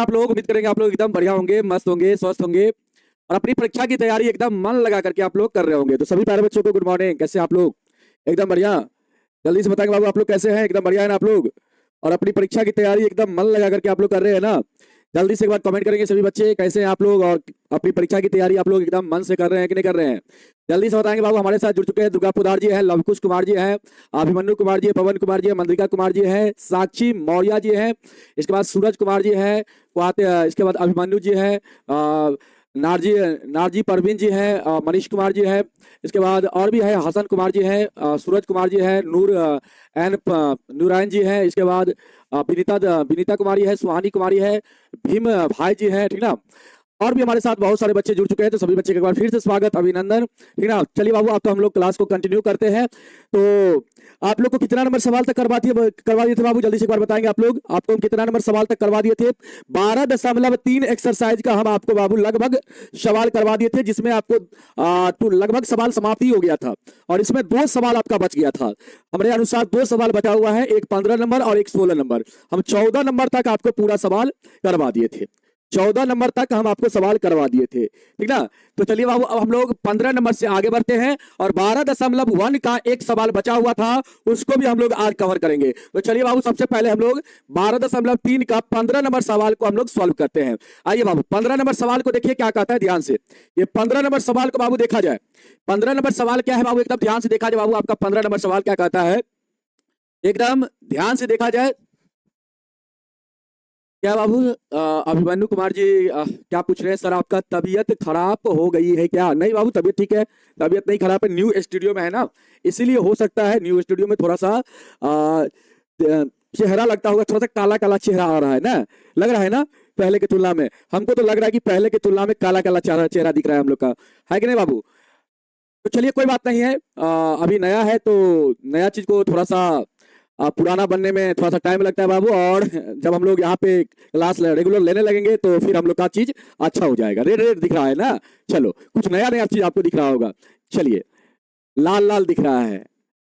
आप लोग? उम्मीद करेंगे आप लोग एकदम बढ़िया होंगे, मस्त होंगे, स्वस्थ होंगे और अपनी परीक्षा की तैयारी एकदम मन लगा करके आप लोग कर रहे होंगे। तो सभी प्यारे बच्चों को गुड मॉर्निंग। कैसे आप लोग? एकदम बढ़िया। जल्दी से बताएंगे बाबू आप लोग कैसे हैं? एकदम बढ़िया है ना आप लोग? और अपनी परीक्षा की तैयारी एकदम मन लगा करके आप लोग कर रहे हैं ना? जल्दी से एक बार कमेंट करेंगे सभी बच्चे, कैसे हैं आप लोग और अपनी परीक्षा की तैयारी आप लोग एकदम मन से कर रहे हैं कि नहीं कर रहे हैं? जल्दी से बताएंगे बाबू। हमारे साथ जुड़ चुके हैं दुर्गा पुदार जी है, लवकुश कुमार जी है, अभिमन्यु कुमार जी है, पवन कुमार जी है, मंद्रिका कुमार जी है, साक्षी मौर्य जी है, इसके बाद सूरज कुमार जी है, इसके बाद अभिमन्यु जी है, नारजी नारजी परवीन जी है, मनीष कुमार जी है, इसके बाद और भी है, हसन कुमार जी है, सूरज कुमार जी है, नूरायन जी है, इसके बाद विनीता कुमारी है, सुहानी कुमारी है, भीम भाई जी है, ठीक ना? और भी हमारे साथ बहुत सारे बच्चे जुड़ चुके हैं, तो सभी बच्चे एक बार फिर से स्वागत, अभिनंदन, ठीक ना? चलिए बाबू, अब तो हम लोग क्लास को कंटिन्यू करते हैं। तो आप लोग को कितना नंबर सवाल तक करवा दिए थे बाबू? जल्दी से एक बार बताएंगे आप लोग। आपको हम कितना नंबर सवाल तक करवा दिए थे? 12.3 एक्सरसाइज का हम आपको बाबू लगभग सवाल करवा दिए थे, जिसमें आपको तो लगभग सवाल समाप्ति हो गया था और इसमें 2 सवाल आपका बच गया था। हमारे अनुसार 2 सवाल बचा हुआ है, एक 15 नंबर और एक 16 नंबर। हम 14 नंबर तक आपको पूरा सवाल करवा दिए थे। 14 नंबर तक हम आपको सवाल करवा दिए थे, ठीक ना? तो चलिए बाबू, अब हम लोग 15 नंबर से आगे बढ़ते हैं और 12.1 का एक सवाल बचा हुआ था, उसको भी हम लोग आज कवर करेंगे। तो चलिए बाबू, सबसे पहले हम लोग 12.3 का 15 नंबर सवाल को हम लोग सॉल्व करते हैं। आइए बाबू, 15 नंबर सवाल को देखिए क्या कहता है, ध्यान से। ये 15 नंबर सवाल को बाबू देखा जाए। 15 नंबर सवाल क्या है बाबू? एकदम ध्यान से देखा जाए बाबू, आपका 15 नंबर सवाल क्या कहता है, एकदम ध्यान से देखा जाए। क्या बाबू? अभिमन्यु कुमार जी क्या पूछ रहे हैं? सर आपका तबीयत खराब हो गई है क्या? नहीं बाबू, तबीयत ठीक है, तबीयत नहीं खराब है। न्यू स्टूडियो में है ना, इसीलिए हो सकता है न्यू स्टूडियो में थोड़ा सा चेहरा लगता होगा, थोड़ा सा काला काला चेहरा आ रहा है ना, लग रहा है ना पहले की तुलना में? हमको तो लग रहा है कि पहले की तुलना में काला काला चेहरा दिख रहा है हम लोग का, है कि नहीं बाबू? तो चलिए कोई बात नहीं है, अभी नया है तो नया चीज को थोड़ा सा पुराना बनने में थोड़ा सा टाइम लगता है बाबू, और जब हम लोग यहाँ पे क्लास रेगुलर लेने लगेंगे तो फिर हम लोग का चीज अच्छा हो जाएगा। रेड रेड दिख रहा है ना, चलो कुछ नया नया चीज आपको दिख रहा होगा। चलिए, लाल लाल दिख रहा है,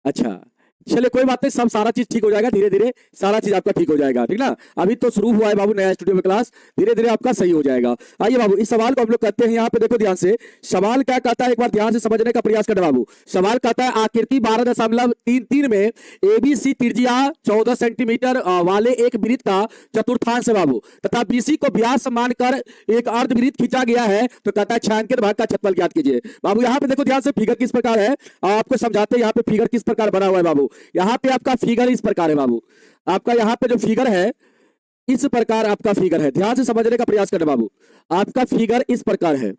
अच्छा चलिए कोई बात नहीं, सब सारा चीज ठीक हो जाएगा, धीरे धीरे सारा चीज आपका ठीक हो जाएगा, ठीक ना? अभी तो शुरू हुआ है बाबू नया स्टूडियो में क्लास, धीरे धीरे आपका सही हो जाएगा। आइए बाबू, इस सवाल को हम लोग करते हैं। यहाँ पे देखो ध्यान से, सवाल क्या कहता है, एक बार ध्यान से समझने का प्रयास करना बाबू। सवाल कहता है, आकृति 12.33 में एबीसी त्रिज्या 14 सेंटीमीटर वाले एक वृत्त का चतुर्थांश है बाबू, तथा बीसी को व्यास मानकर एक अर्धवृत्त खींचा गया है, तो कहता है छायांकित भाग का क्षेत्रफल ज्ञात कीजिए। बाबू यहाँ पे देखो ध्यान से, फिगर किस प्रकार है आपको समझाते हैं। यहाँ पे फिगर किस प्रकार बना हुआ है बाबू? यहाँ पे आपका फिगर इस प्रकार है बाबू, आपका यहाँ पे जो फिगर है इस प्रकार आपका फिगर है, ध्यान से समझने का प्रयास करना बाबू। आपका फिगर इस प्रकार है,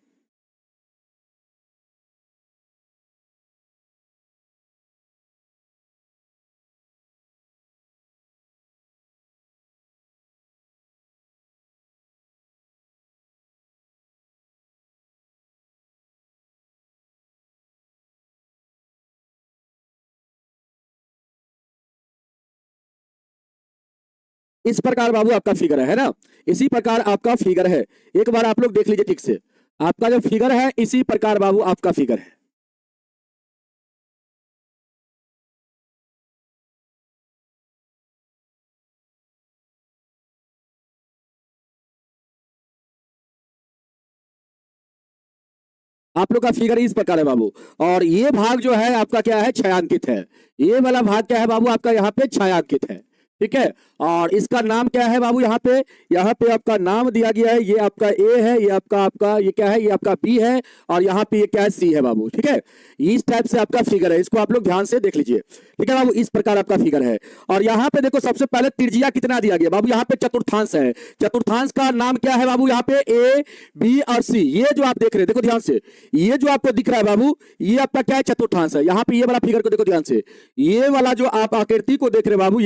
इस प्रकार बाबू आपका फिगर है ना, इसी प्रकार आपका फिगर है। एक बार आप लोग देख लीजिए ठीक से, आपका जो फिगर है इसी प्रकार बाबू आपका फिगर है। आप लोग का फिगर इस प्रकार है बाबू, और ये भाग जो है आपका क्या है, छायांकित है। ये वाला भाग क्या है बाबू आपका, यहाँ पे छायांकित है, ठीक है? और इसका नाम क्या है बाबू? यहाँ पे आपका नाम दिया गया है, ये आपका ए है, ये आपका ये क्या है, ये आपका बी है, और यहाँ पे ये क्या है, सी है बाबू, ठीक है? इस टाइप से आपका फिगर है, इसको आप लोग ध्यान से देख लीजिए, ठीक है बाबू? इस प्रकार आपका फिगर है। और यहाँ पे देखो सबसे पहले त्रिज्या कितना दिया गया बाबू? यहाँ पे चतुर्थांश है। चतुर्थांश का नाम क्या है बाबू? यहाँ पे ए बी और सी, ये जो आप देख रहे हैं देखो ध्यान से, ये जो आपको दिख रहा है बाबू, ये आपका क्या है, चतुर्थांश है। यहाँ पे ये वाला फिगर को देखो ध्यान से, ये वाला जो आप आकृति को देख रहे हैं बाबू,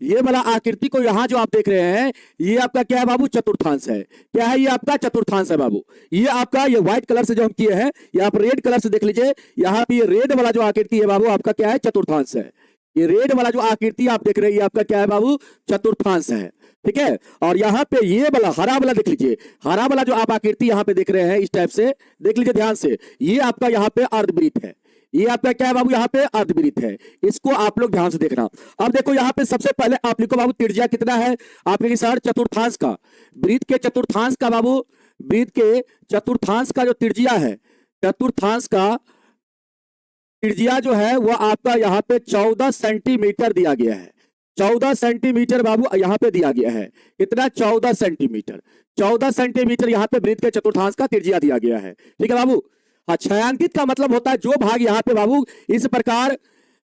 ये वाला आकृति को यहां जो आप देख रहे हैं, ये आपका क्या है बाबू, चतुर्थांश है। क्या है ये आपका? चतुर्थांश है बाबू। ये आपका ये व्हाइट कलर से जो हम किए हैं, ये आप रेड कलर से देख लीजिए, यहाँ पे ये रेड वाला जो आकृति है बाबू आपका क्या है, चतुर्थांश है। ये रेड वाला जो आकृति आप देख रहे हैं, ये आपका क्या है बाबू, चतुर्थांश है, ठीक है? और यहाँ पे ये वाला हरा वाला देख लीजिए, हरा वाला जो आप आकृति यहाँ पे देख रहे हैं इस टाइप से देख लीजिए ध्यान से, ये आपका यहाँ पे अर्धवृत्त है। ये आपका क्या है बाबू, यहाँ पे अर्धवृत्त है। इसको आप लोग ध्यान से देखना। अब देखो यहाँ पे सबसे पहले आप लिखो बाबू त्रिज्या कितना है आपके सर, चतुर्थांश का, वृत्त के चतुर्थांश का बाबू, वृत्त के चतुर्थांश का जो त्रिज्या है, चतुर्थांश का त्रिज्या जो है वो आपका यहाँ पे 14 सेंटीमीटर दिया गया है। 14 सेंटीमीटर बाबू यहाँ पे दिया गया है। कितना, 14 सेंटीमीटर। 14 सेंटीमीटर यहाँ पे वृत्त के चतुर्थांश का त्रिज्या दिया गया है। ठीक है बाबू। हाँ, छायांकित का मतलब होता है जो भाग यहाँ पे बाबू इस प्रकार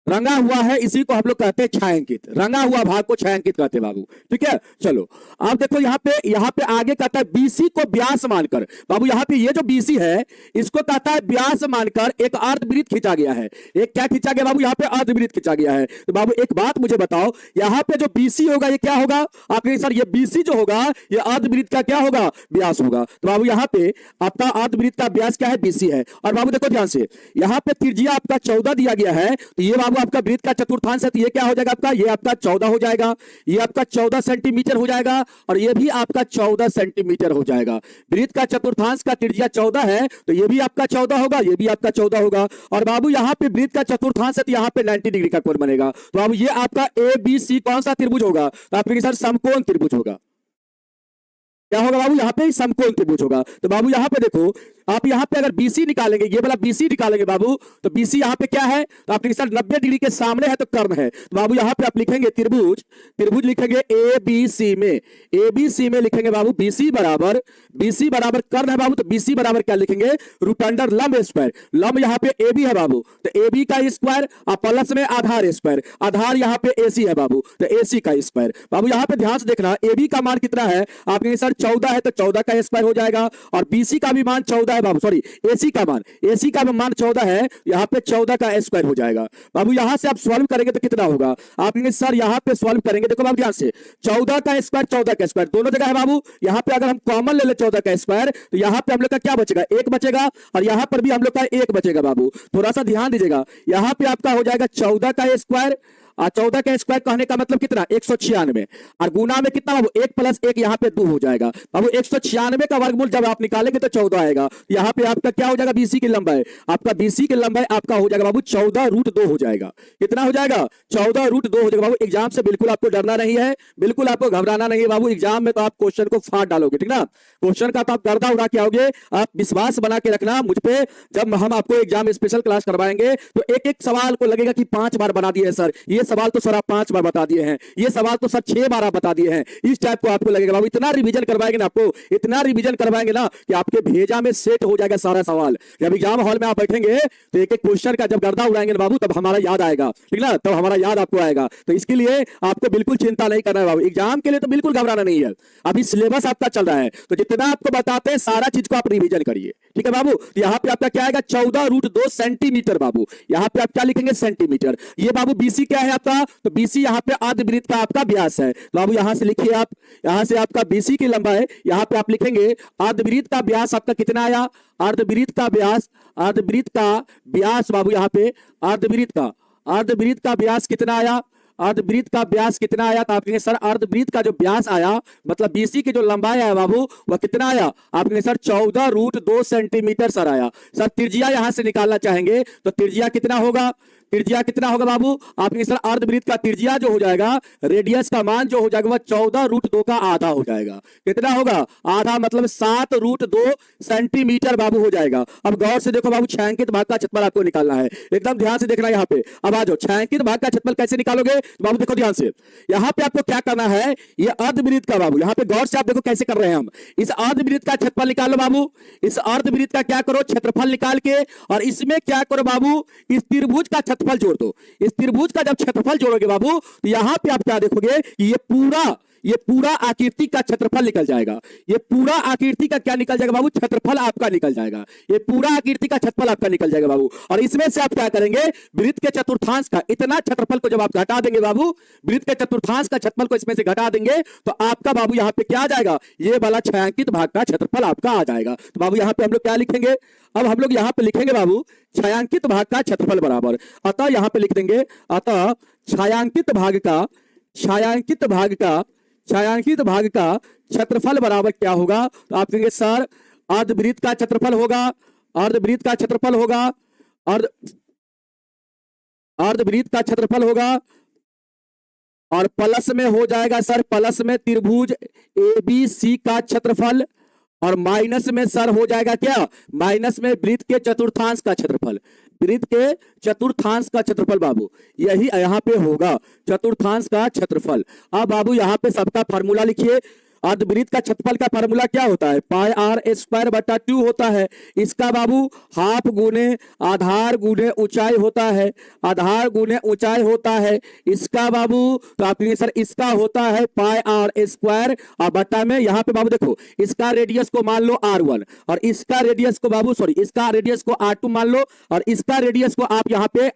रंगा हुआ है, इसी को हम लोग कहते हैं छायांकित। रंगा हुआ भाग को छायांकित कहते हैं बाबू। ठीक है, चलो आप देखो यहाँ पे आगे कहता है बीसी को व्यास मानकर। बाबू यहाँ पे ये जो बीसी है इसको कहता है व्यास मानकर एक अर्धवृत्त खींचा गया है। एक क्या खींचा गया बाबू, यहाँ पे अर्धवृत्त खींचा गया है। तो बाबू एक बात मुझे बताओ, यहाँ पे जो बीसी होगा ये क्या होगा आपके सर, ये बीसी जो होगा ये अर्धवृत्त का क्या होगा, व्यास होगा। तो बाबू यहाँ पे आपका अर्धवृत्त का व्यास क्या है, बीसी है। और बाबू देखो ध्यान से, यहाँ पे त्रिज्या आपका 14 दिया गया है, तो ये बाबू आपका वृत्त का चतुर्थांश है, तो ये क्या हो जाएगा आपका, ये आपका 14 हो जाएगा। ये आपका 14 सेंटीमीटर हो जाएगा और ये भी आपका 14 सेंटीमीटर हो जाएगा। वृत्त का चतुर्थांश का त्रिज्या 14 है, तो ये भी आपका 14 होगा, ये भी आपका 14 होगा। और बाबू यहाँ पे वृत्त का चतुर्थांश है, तो यहाँ पे 90 डिग्री का कोण बनेगा। तो बाबू ये आपका ABC कौन सा त्रिभुज होगा, तो आपके सर समकोण त्रिभुज होगा। क्या होगा बाबू, यहाँ पे समकोण त्रिभुज होगा। तो बाबू यहाँ पे देखो, आप यहाँ पे अगर BC निकालेंगे, ये वाला BC निकालेंगे बाबू, तो BC यहाँ पे क्या है, तो आपके सर 90 डिग्री के सामने है तो कर्ण है। तो बाबू यहाँ पे आप लिखेंगे त्रिभुज, त्रिभुज लिखेंगे ABC में, ABC में लिखेंगे बाबू BC बराबर कर्ण है बाबू, तो BC बराबर क्या लिखेंगे, रूट अंडर लंब स्क्वायर। लंब यहाँ पे AB है बाबू, तो AB का स्क्वायर और प्लस में आधार स्क्वायर, आधार यहाँ पे AC है बाबू, तो AC का स्क्वायर। बाबू यहाँ पे ध्यान से देखना, AB का मान कितना है आपके सर, 14 है, तो 14 का स्क्वायर हो जाएगा। और BC का भी मान 14 है बाबू, सॉरी AC का मान 14 है, यहाँ पे 14 का स्क्वायर हो जाएगा। बाबू यहाँ से आप सॉल्व करेंगे तो कितना होगा आपके सर, यहाँ पे सॉल्व करेंगे, देखो बाबू ध्यान से, 14 का स्क्वायर 14 का स्क्वायर दोनों जगह है बाबू। यहाँ पे अगर हम कॉमन ले ले 14 का स्क्वायर, तो यहाँ पे हम लोग का क्या बचेगा, 1 बचेगा, और यहाँ पर भी हम लोग का 1 बचेगा बाबू। थोड़ा सा ध्यान दीजिएगा, यहाँ पे आपका हो जाएगा 14 का स्क्वायर, और 14 का स्क्वायर कहने का मतलब कितना, 196, और गुना में कितना बाबू, 1 प्लस 1 यहाँ पे 2 हो जाएगा बाबू। 196 का वर्गमूल जब आप निकालेंगे तो 14 आएगा। यहाँ पे आपका क्या हो जाएगा, BC की लंबाई, आपका BC की लंबाई आपका हो जाएगा बाबू 14√2 हो जाएगा। कितना हो जाएगा, 14√2 हो जाएगा बाबू। एग्जाम से बिल्कुल आपको डरना नहीं है, बिल्कुल आपको घबराना नहीं है बाबू। एग्जाम में तो आप क्वेश्चन को फाड़ डालोगे, ठीक ना, क्वेश्चन का तो आप गर्दा उड़ा के आओगे। आप विश्वास बना के रखना मुझ पे, जब हम आपको एग्जाम स्पेशल क्लास करवाएंगे तो एक एक सवाल को लगेगा कि 5 बार बना दिए सर, ये सवाल तो सर आप 5 बार बता दिए हैं, ये सवाल तो सर 6 बार आप बता दिए हैं, इस टाइप को आपको लगेगा बाबू। इतना रिवीजन करवाएंगे ना आपको, इतना रिवीजन करवाएंगे ना कि आपके भेजा में सेट हो जाएगा सारा सवाल। जब एग्जाम हॉल में आप बैठेंगे तो एक एक क्वेश्चन का जब गर्दा उड़ाएंगे ना बाबू, तब हमारा याद आएगा, ठीक ना, तब हमारा याद आपको आएगा। तो इसके लिए आपको बिल्कुल चिंता नहीं करना है बाबू, एग्जाम के लिए तो बिल्कुल घबराना नहीं है। अभी सिलेबस आपका चल रहा है, तो जितना आपको बताते हैं सारा चीज को आप रिवीजन करिए, ठीक है बाबू। तो यहाँ पे आपका क्या आएगा, 14√2 सेंटीमीटर बाबू। यहाँ पे आप क्या लिखेंगे, सेंटीमीटर। ये बाबू BC क्या है आपका, तो BC यहाँ पे अर्धवृत्त का आपका व्यास है। तो बाबू यहाँ से लिखिए आप, यहाँ से आपका BC की लंबाई, यहाँ पे आप लिखेंगे अर्धवृत्त का व्यास आपका कितना आया, अर्धवृत्त का व्यास बाबू, यहाँ पे अर्धवृत्त का व्यास कितना आया, अर्धवृत्त का व्यास कितना आया, तो आपके सर अर्धवृत्त का जो व्यास आया मतलब BC की जो लंबाई है बाबू वह कितना आया आपके सर, 14√2 सेंटीमीटर सर आया। सर त्रिज्या यहां से निकालना चाहेंगे तो त्रिज्या कितना होगा, त्रिज्या कितना होगा बाबू आपके सर, अर्धवृत्त का त्रिज्या जो हो जाएगा, रेडियस का मान जो हो जाएगा वह 14√2 का आधा हो जाएगा। कितना होगा, आधा, मतलब 7√2 सेंटीमीटर बाबू हो जाएगा। अब गौर से देखो बाबू, छायांकित भाग का क्षेत्रफल आपको निकालना है, एकदम ध्यान से देखना। यहाँ पे अब आ जाओ, छायांकित भाग का क्षेत्रफल कैसे निकालोगे बाबू, देखो ध्यान से। यहाँ पे आपको क्या करना है, ये अर्धवृत्त का बाबू, यहाँ पे गौर से आप देखो कैसे कर रहे हैं हम। इस अर्धवृत्त का क्षेत्रफल निकालो बाबू, इस अर्धवृत्त का क्या करो, क्षेत्रफल निकाल के, और इसमें क्या करो बाबू, इस त्रिभुज का क्षेत्रफल जोड़ दो। इस त्रिभुज का जब क्षेत्रफल जोड़ोगे बाबू, तो यहां पे आप क्या देखोगे कि ये पूरा आकृति का क्षेत्रफल निकल जाएगा। ये पूरा आकृति का क्या निकल जाएगा बाबू, क्षेत्रफल आपका निकल जाएगा। ये पूरा आकृति का क्षेत्रफल आपका निकल जाएगा बाबू। और इसमें से आप क्या करेंगे, वृत्त के चतुर्थांश का इतना क्षेत्रफल को जब आप घटा देंगे बाबू, वृत्त के चतुर्थांश का क्षेत्रफल को इसमें से घटा देंगे, तो आपका बाबू यहाँ पे क्या आ जाएगा, ये वाला छायांकित भाग का क्षेत्रफल आपका आ जाएगा। तो बाबू यहाँ पे हम लोग क्या लिखेंगे, अब हम लोग यहाँ पे लिखेंगे बाबू, छायांकित भाग का क्षेत्रफल बराबर, अतः यहाँ पे लिख देंगे, अतः छायांकित भाग का क्षेत्रफल बराबर क्या होगा, तो आप कहेंगे सर अर्धवृत्त का क्षेत्रफल होगा, अर्धवृत्त का क्षेत्रफल होगा, अर्धवृत्त का क्षेत्रफल होगा और प्लस में हो जाएगा सर, प्लस में त्रिभुज एबीसी का क्षेत्रफल, और माइनस में सर हो जाएगा क्या, माइनस में वृत्त के चतुर्थांश का क्षेत्रफल, वृत्त के चतुर्थांश का क्षेत्रफल बाबू, यही यहाँ पे होगा चतुर्थांश का क्षेत्रफल। अब बाबू यहाँ पे सबका फार्मूला लिखिए। अर्धवृत्त का क्षेत्रफल का फार्मूला क्या होता है, पाई आर स्क्वायर बटा 2 होता है। इसका बाबू हाफ गुने आधार गुने ऊंचाई होता है, आधार गुने ऊंचाई होता है। इसका बाबू तो आप सर इसका होता है पाई आर स्क्वायर और बटा में यहाँ पे बाबू देखो इसका रेडियस को मान लो r1 और इसका रेडियस को बाबू सॉरी इसका रेडियस को r2 मान लो और इसका रेडियस को आप यहाँ पे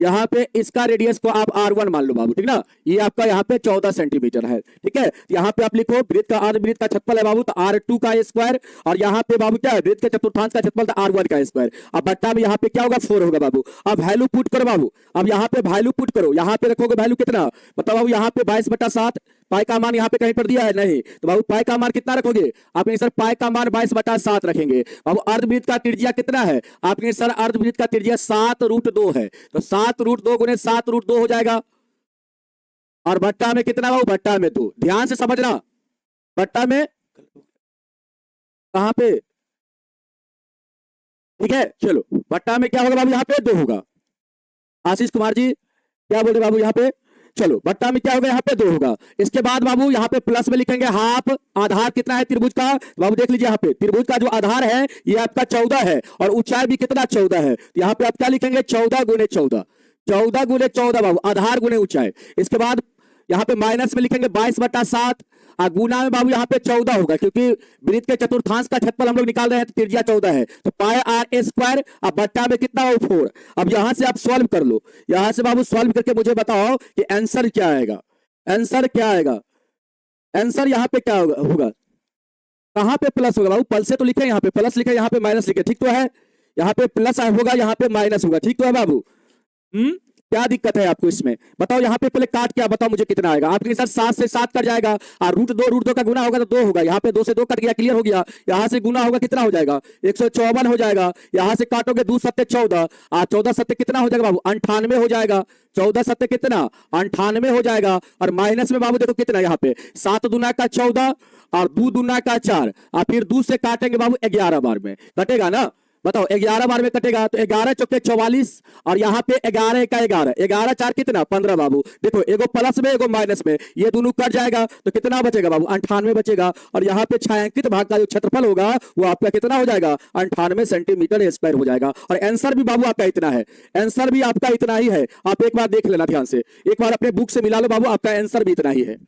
यहाँ पे इसका रेडियस को आप r1 मान लो बाबू, ठीक ना। ये आपका यहाँ पे 14 सेंटीमीटर है, ठीक है। यहाँ पे आप लिखो वृत्त का अर्धवृत्त का क्षेत्रफल है बाबू तो r2 का स्क्वायर और यहाँ पे बाबू क्या है वृत्त के चतुर्थांश का क्षेत्रफल था r1 का स्क्वायर। अब बट्टा में यहाँ पे क्या होगा 4 होगा बाबू। अब वैल्यू पुट करो बाबू, अब यहाँ पे वैल्यू पुट करो, यहाँ पे रखोगे वैल्यू कितना बताओ बाबू, यहाँ पे 22/7, पाई का मान यहाँ पे कहीं पर दिया है नहीं, तो बाबू पाई का मान कितना रखोगे आप सर, पाई का मान 22/7 रखेंगे। बाबू अर्धवृत्त का त्रिज्या कितना है आपके सर, अर्धवृत्त का त्रिज्या 7√2 है, तो 7√2 गुने 7√2 हो जाएगा। और बट्टा में कितना बाबू, बट्टा में 2, ध्यान से समझना, बट्टा में कहां पे, ठीक है। चलो बट्टा में क्या होगा बाबू, यहाँ पे 2 होगा। आशीष कुमार जी क्या बोल रहे बाबू यहाँ पे, चलो बट्टा में क्या होगा यहाँ पे 2 होगा। इसके बाद बाबू यहाँ पे प्लस में लिखेंगे हाफ, आधार कितना है त्रिभुज का बाबू देख लीजिए, यहाँ पे त्रिभुज का जो आधार है ये आपका 14 है और ऊंचाई भी कितना 14 है, तो यहाँ पे आप क्या लिखेंगे 14 गुने 14, 14 गुने 14 बाबू आधार गुने ऊंचाई। इसके बाद यहाँ पे माइनस में लिखेंगे 22/7 और गुना में बाबू यहाँ पे 14 होगा क्योंकि वृत्त के चतुर्थांश का क्षेत्रफल हम लोग निकाल रहे हैं तो त्रिज्या 14 है, तो पाई आर स्क्वायर अब बट्टा में कितना हो 4। अब यहां से आप सॉल्व कर लो, यहां से बाबू सॉल्व करके मुझे बताओ कि आंसर क्या आएगा, आंसर क्या आएगा, आंसर यहाँ पे क्या होगा, कहां पे प्लस होगा बाबू, पल से तो लिखे यहाँ पे प्लस लिखे यहाँ पे माइनस लिखे, ठीक तो है। यहाँ पे प्लस होगा यहाँ पे माइनस होगा, ठीक तो है बाबू। क्या दिक्कत है आपको इसमें बताओ, यहाँ पे पहले काट क्या बताओ मुझे कितना आएगा आपके सर, 7 से 7 कट जाएगा और √2 का गुना होगा तो 2 होगा, यहाँ पे 2 से 2 कट गया, क्लियर हो गया। यहाँ से गुना होगा कितना हो जाएगा 154 हो जाएगा, यहाँ से काटोगे 2 7 14 और 14 7 कितना हो जाएगा बाबू 98 हो जाएगा, 14 7 कितना 98 हो जाएगा। और माइनस में बाबू देखो कितना यहाँ पे 7 दूना का 14 और 2 दूना का 4 और फिर 2 से काटेंगे बाबू 11 बार में कटेगा ना, बताओ 11 बार में कटेगा तो 11 चौके 44 और यहाँ पे 11 का 11, 11 4 कितना 15 बाबू। देखो एगो प्लस में एगो माइनस में, ये दोनों कट जाएगा तो कितना बचेगा बाबू 98 बचेगा। और यहाँ पे छायांकित भाग का जो क्षेत्रफल होगा वो आपका कितना हो जाएगा 98 सेंटीमीटर स्क्वायर हो जाएगा। और आंसर भी बाबू आपका इतना है, आंसर भी आपका इतना ही है, आप एक बार देख लेना ध्यान से, एक बार अपने बुक से मिला लो बाबू, आपका आंसर भी इतना ही है।